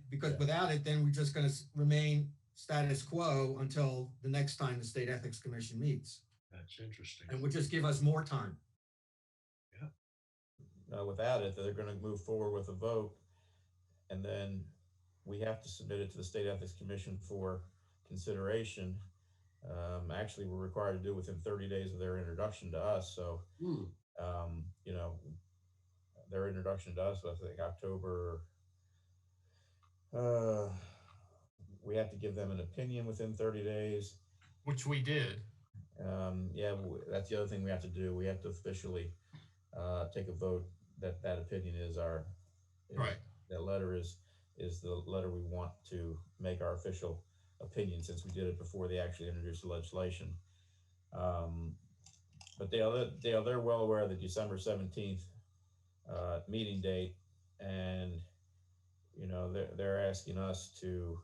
then we're just going to remain status quo until the next time the State Ethics Commission meets. That's interesting. And would just give us more time. Yeah. Without it, they're going to move forward with a vote, and then we have to submit it to the State Ethics Commission for consideration. Actually, we're required to do it within 30 days of their introduction to us. So, their introduction to us, I think October. We have to give them an opinion within 30 days. Which we did. Yeah, that's the other thing we have to do. We have to officially take a vote that that opinion is our, Right. that letter is the letter we want to make our official opinion, since we did it before they actually introduced the legislation. Um, but they're well aware of the December 17th meeting date, and they're asking us to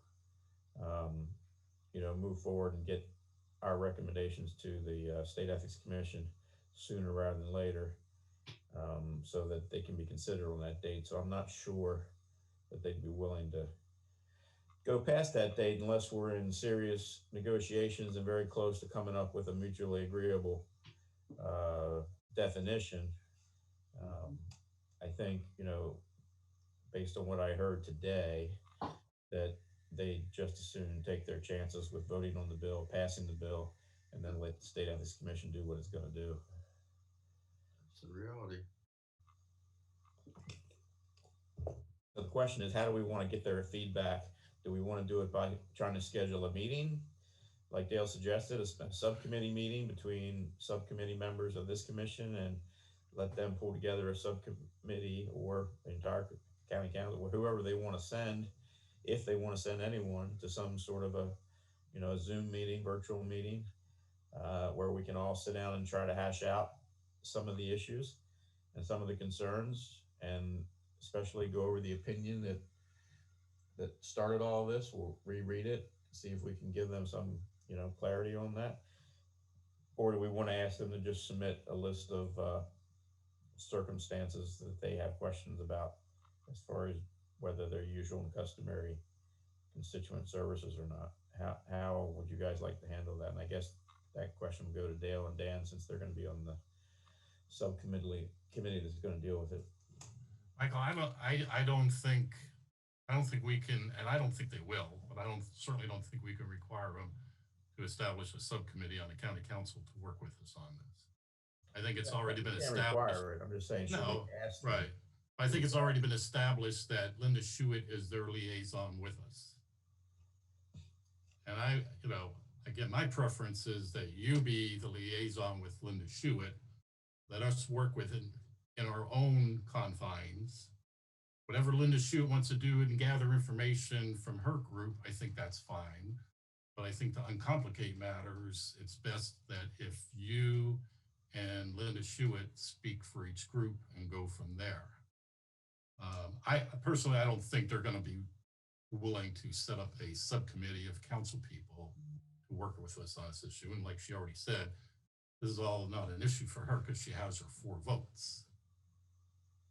move forward and get our recommendations to the State Ethics Commission sooner rather than later, so that they can be considered on that date. So I'm not sure that they'd be willing to go past that date unless we're in serious negotiations and very close to coming up with a mutually agreeable definition. I think, based on what I heard today, that they just as soon take their chances with voting on the bill, passing the bill, and then let the State Ethics Commission do what it's going to do. It's the reality. So the question is, how do we want to get their feedback? Do we want to do it by trying to schedule a meeting, like Dale suggested, a subcommittee meeting between subcommittee members of this commission, and let them pull together a subcommittee or the entire county council, or whoever they want to send, if they want to send anyone, to some sort of a Zoom meeting, virtual meeting, where we can all sit down and try to hash out some of the issues and some of the concerns, and especially go over the opinion that started all this. We'll reread it, see if we can give them some clarity on that. Or do we want to ask them to just submit a list of circumstances that they have questions about, as far as whether they're usual and customary constituent services or not? How would you guys like to handle that? And I guess that question will go to Dale and Dan, since they're going to be on the subcommittee that's going to deal with it. Michael, I don't think we can, and I don't think they will, but certainly don't think we can require them to establish a subcommittee on the county council to work with us on this. I think it's already been established. I'm just saying, no, right. I think it's already been established that Linda Schuett is their liaison with us. And again, my preference is that you be the liaison with Linda Schuett. Let us work with it in our own confines. Whatever Linda Schuett wants to do and gather information from her group, I think that's fine. But I think to uncomplicate matters, it's best that if you and Linda Schuett speak for each group and go from there. I personally don't think they're going to be willing to set up a subcommittee of council people to work with us on this issue. And like she already said, this is all not an issue for her because she has her 4 votes.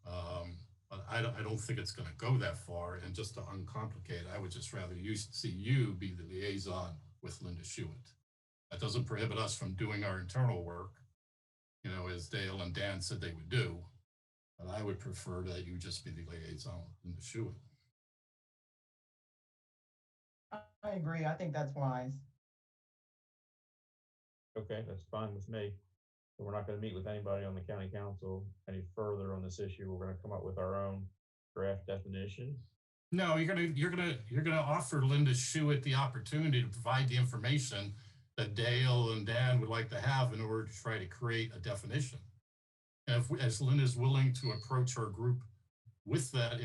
But I don't think it's going to go that far. And just to uncomplicate, I would just rather see you be the liaison with Linda Schuett. That doesn't prohibit us from doing our internal work, as Dale and Dan said they would do. But I would prefer that you just be the liaison with Linda Schuett. I agree. I think that's wise. Okay, that's fine with me. So we're not going to meet with anybody on the county council any further on this issue. We're going to come up with our own draft definition. No, you're gonna offer Linda Schuett the opportunity to provide the information that Dale and Dan would like to have in order to try to create a definition. And as Linda's willing to approach her group with that,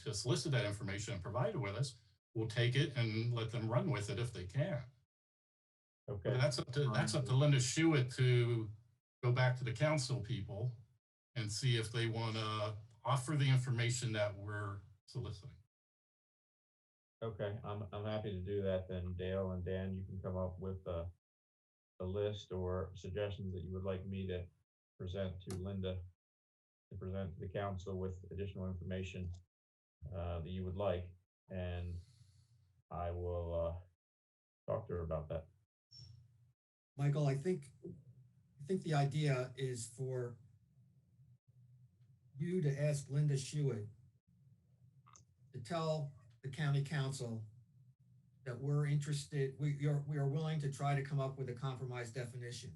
to solicit that information and provide it with us, we'll take it and let them run with it if they can. Okay. But that's up to Linda Schuett to go back to the council people and see if they want to offer the information that we're soliciting. Okay, I'm happy to do that then. Dale and Dan, you can come up with a list or suggestions that you would like me to present to Linda, to present to the council with additional information that you would like, and I will talk to her about that. Michael, I think the idea is for you to ask Linda Schuett to tell the county council that we're interested, we are willing to try to come up with a compromise definition.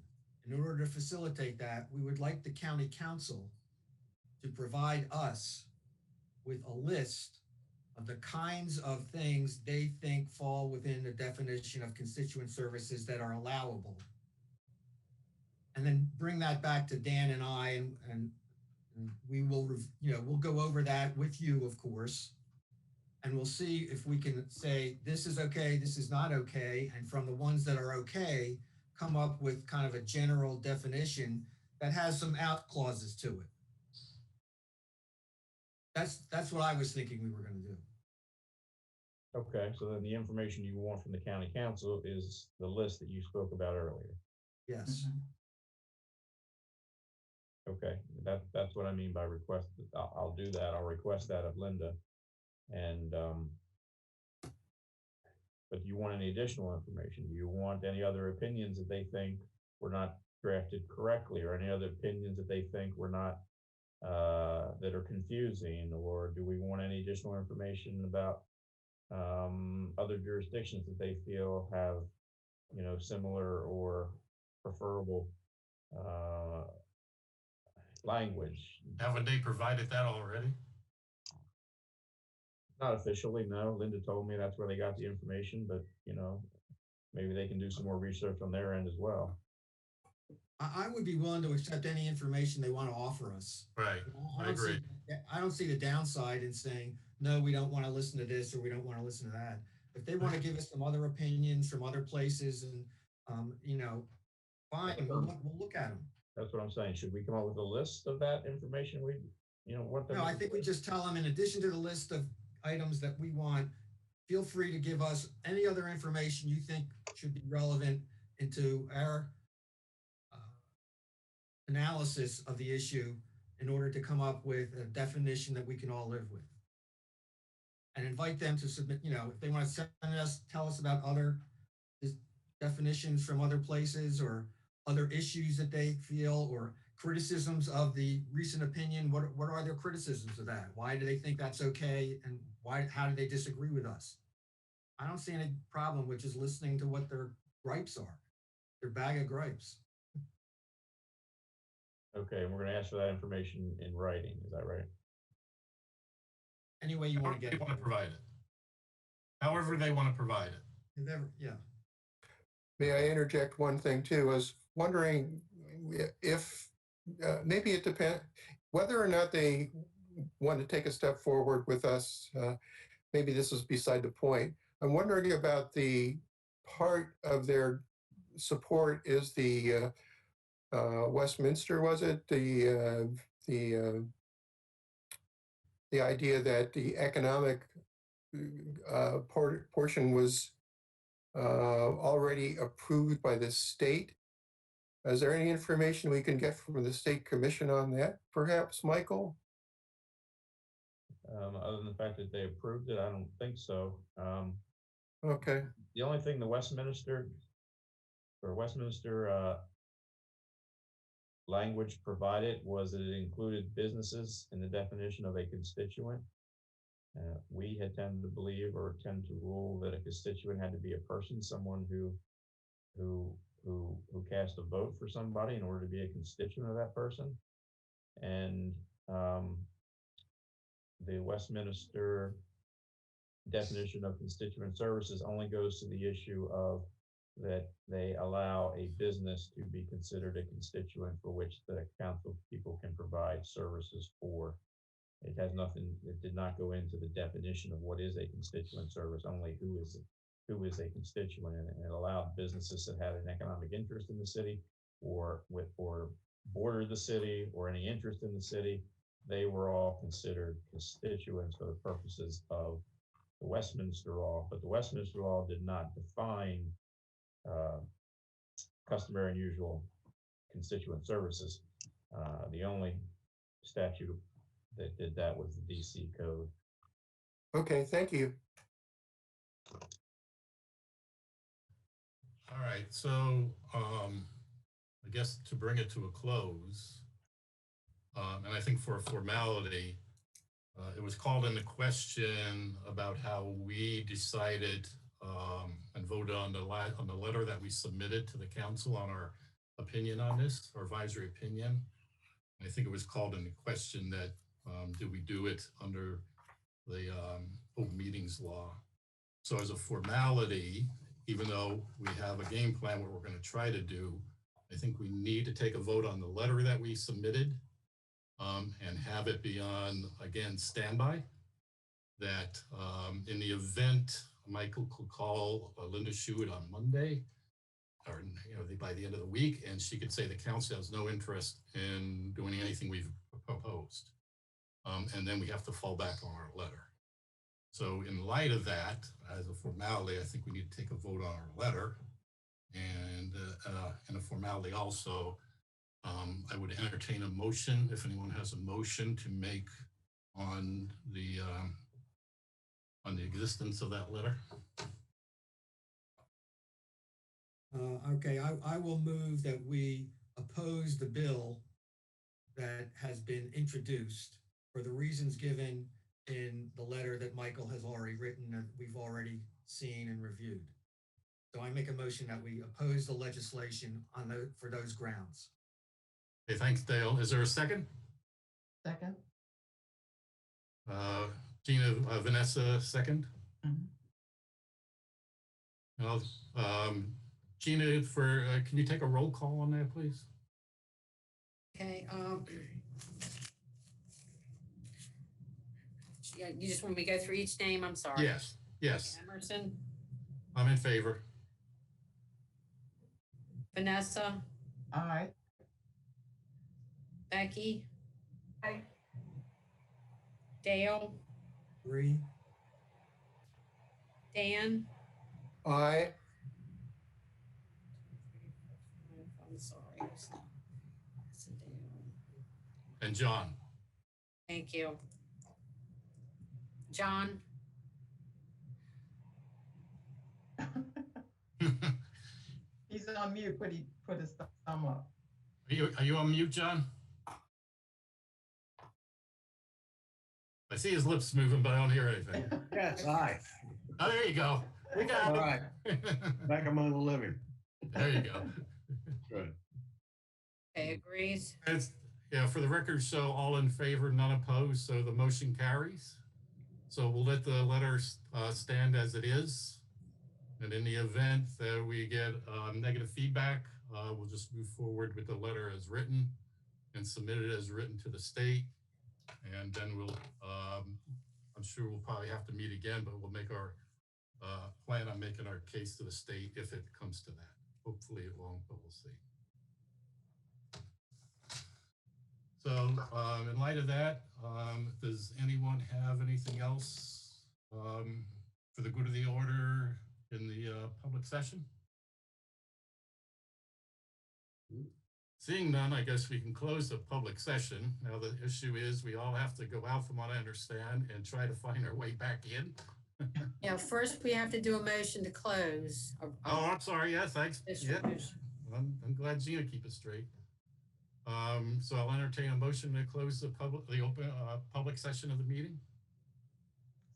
In order to facilitate that, we would like the county council to provide us with a list of the kinds of things they think fall within the definition of constituent services that are allowable. And then bring that back to Dan and I and And we will, we'll go over that with you, of course, and we'll see if we can say, this is okay, this is not okay. And from the ones that are okay, come up with kind of a general definition that has some out clauses to it. That's what I was thinking we were going to do. Okay, so then the information you want from the county council is the list that you spoke about earlier. Yes. Okay, that's what I mean by request. I'll do that. I'll request that of Linda. And, but do you want any additional information? Do you want any other opinions that they think were not drafted correctly, or any other opinions that they think were not, that are confusing? Or do we want any additional information about other jurisdictions that they feel have, similar or preferable language? Haven't they provided that already? Not officially, no. Linda told me that's where they got the information, but maybe they can do some more research on their end as well. I would be willing to accept any information they want to offer us. Right, I agree. I don't see the downside in saying, no, we don't want to listen to this, or we don't want to listen to that. If they want to give us some other opinions from other places, and fine, we'll look at them. That's what I'm saying. Should we come up with a list of that information? No, I think we just tell them, in addition to the list of items that we want, feel free to give us any other information you think should be relevant into our analysis of the issue, in order to come up with a definition that we can all live with. And invite them to submit, if they want to tell us about other definitions from other places, or other issues that they feel, or criticisms of the recent opinion. What are their criticisms of that? Why do they think that's okay? And how do they disagree with us? I don't see any problem with just listening to what their gripes are, their bag of gripes. Okay, and we're going to ask for that information in writing. Is that right? Any way you want to get it. They want to provide it. However they want to provide it. Yeah. May I interject one thing too? I was wondering if maybe it depends whether or not they want to take a step forward with us. Maybe this is beside the point. I'm wondering about the part of their support is the Westminster, was it? The idea that the economic portion was already approved by the state. Is there any information we can get from the state commission on that, perhaps, Michael? Other than the fact that they approved it, I don't think so. Okay. The only thing the Westminster language provided was that it included businesses in the definition of a constituent. We had tended to believe, or tend to rule, that a constituent had to be a person, someone who cast a vote for somebody in order to be a constituent of that person. And the Westminster definition of constituent services only goes to the issue of that they allow a business to be considered a constituent for which the council people can provide services for. It has nothing, it did not go into the definition of what is a constituent service, only who is a constituent, and it allowed businesses that had an economic interest in the city, or border the city, or any interest in the city. They were all considered constituents for the purposes of the Westminster law, but the Westminster law did not define customary and usual constituent services. The only statute that did that was the DC code. Okay, thank you. All right, so I guess to bring it to a close, and I think for a formality, it was called into question about how we decided and voted on the letter that we submitted to the council on our opinion on this, our advisory opinion. I think it was called into question that did we do it under the open meetings law? So as a formality, even though we have a game plan, what we're going to try to do, I think we need to take a vote on the letter that we submitted and have it be on, again, standby. That in the event Michael could call Linda Schuett on Monday, or by the end of the week, and she could say the council has no interest in doing anything we've proposed. And then we have to fall back on our letter. So in light of that, as a formality, I think we need to take a vote on our letter. And a formality also, I would entertain a motion, if anyone has a motion to make on the existence of that letter. Okay, I will move that we oppose the bill that has been introduced for the reasons given in the letter that Michael has already written and we've already seen and reviewed. So I make a motion that we oppose the legislation for those grounds. Okay, thanks, Dale. Is there a second? Second. Gina, Vanessa, second. Well, Gina, can you take a roll call on that, please? Okay, yeah, you just want me to go through each name? I'm sorry. Yes, yes. Emerson, I'm in favor. Vanessa, Aye. Becky, Aye. Dale, Agree? Dan. Aye. I'm sorry. It's a Dale. And John. Thank you. John, He's on mute, put his thumb up. Are you on mute, John? I see his lips moving, but I don't hear anything. Yes, aye. Oh, there you go. We got All it. right. Back among the living. There you go. Good. okay, agrees. Yeah, for the record, so all in favor, none opposed, so the motion carries. So we'll let the letter stand as it is. And in the event that we get negative feedback, we'll just move forward with the letter as written and submit it as written to the state. And then we'll, I'm sure we'll probably have to meet again, but we'll make our plan on making our case to the state if it comes to that. Hopefully it won't, but we'll see. So in light of that, does anyone have anything else for the good of the order in the public session? Seeing none, I guess we can close the public session. Now the issue is we all have to go out, from what I understand, and try to find our way back in. Yeah, first we have to do a motion to close. Oh, I'm sorry. Yeah, thanks. Yeah, Motion. I'm glad Gina keep it straight. So I'll entertain a motion to close the open public session of the meeting.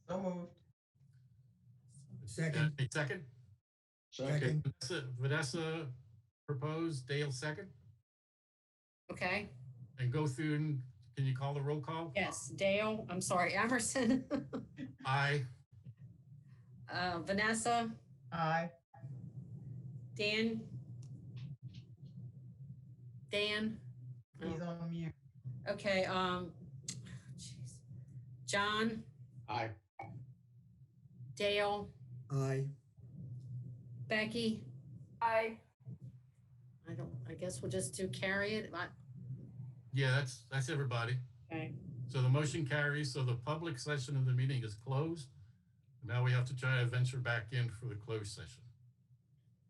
So moved. Second. Second. Second. Vanessa proposed. Dale second. Okay, And go through and can you call the roll call? yes, Dale, I'm sorry, Emerson, Aye. Vanessa, Aye. Dan. He's on mute. Okay, jeez. John, Aye. Dale, Aye. Becky. Aye. I guess we'll just do carry it. Yeah, that's everybody. Okay, So the motion carries. So the public session of the meeting is closed. Now we have to try to venture back in for the closed session.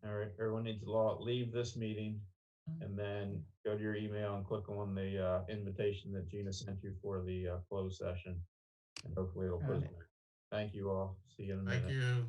All right, everyone needs to leave this meeting and then go to your email and click on the invitation that Gina sent you for the closed session. And hopefully it'll close. Thank you all. See you in a minute. Thank you.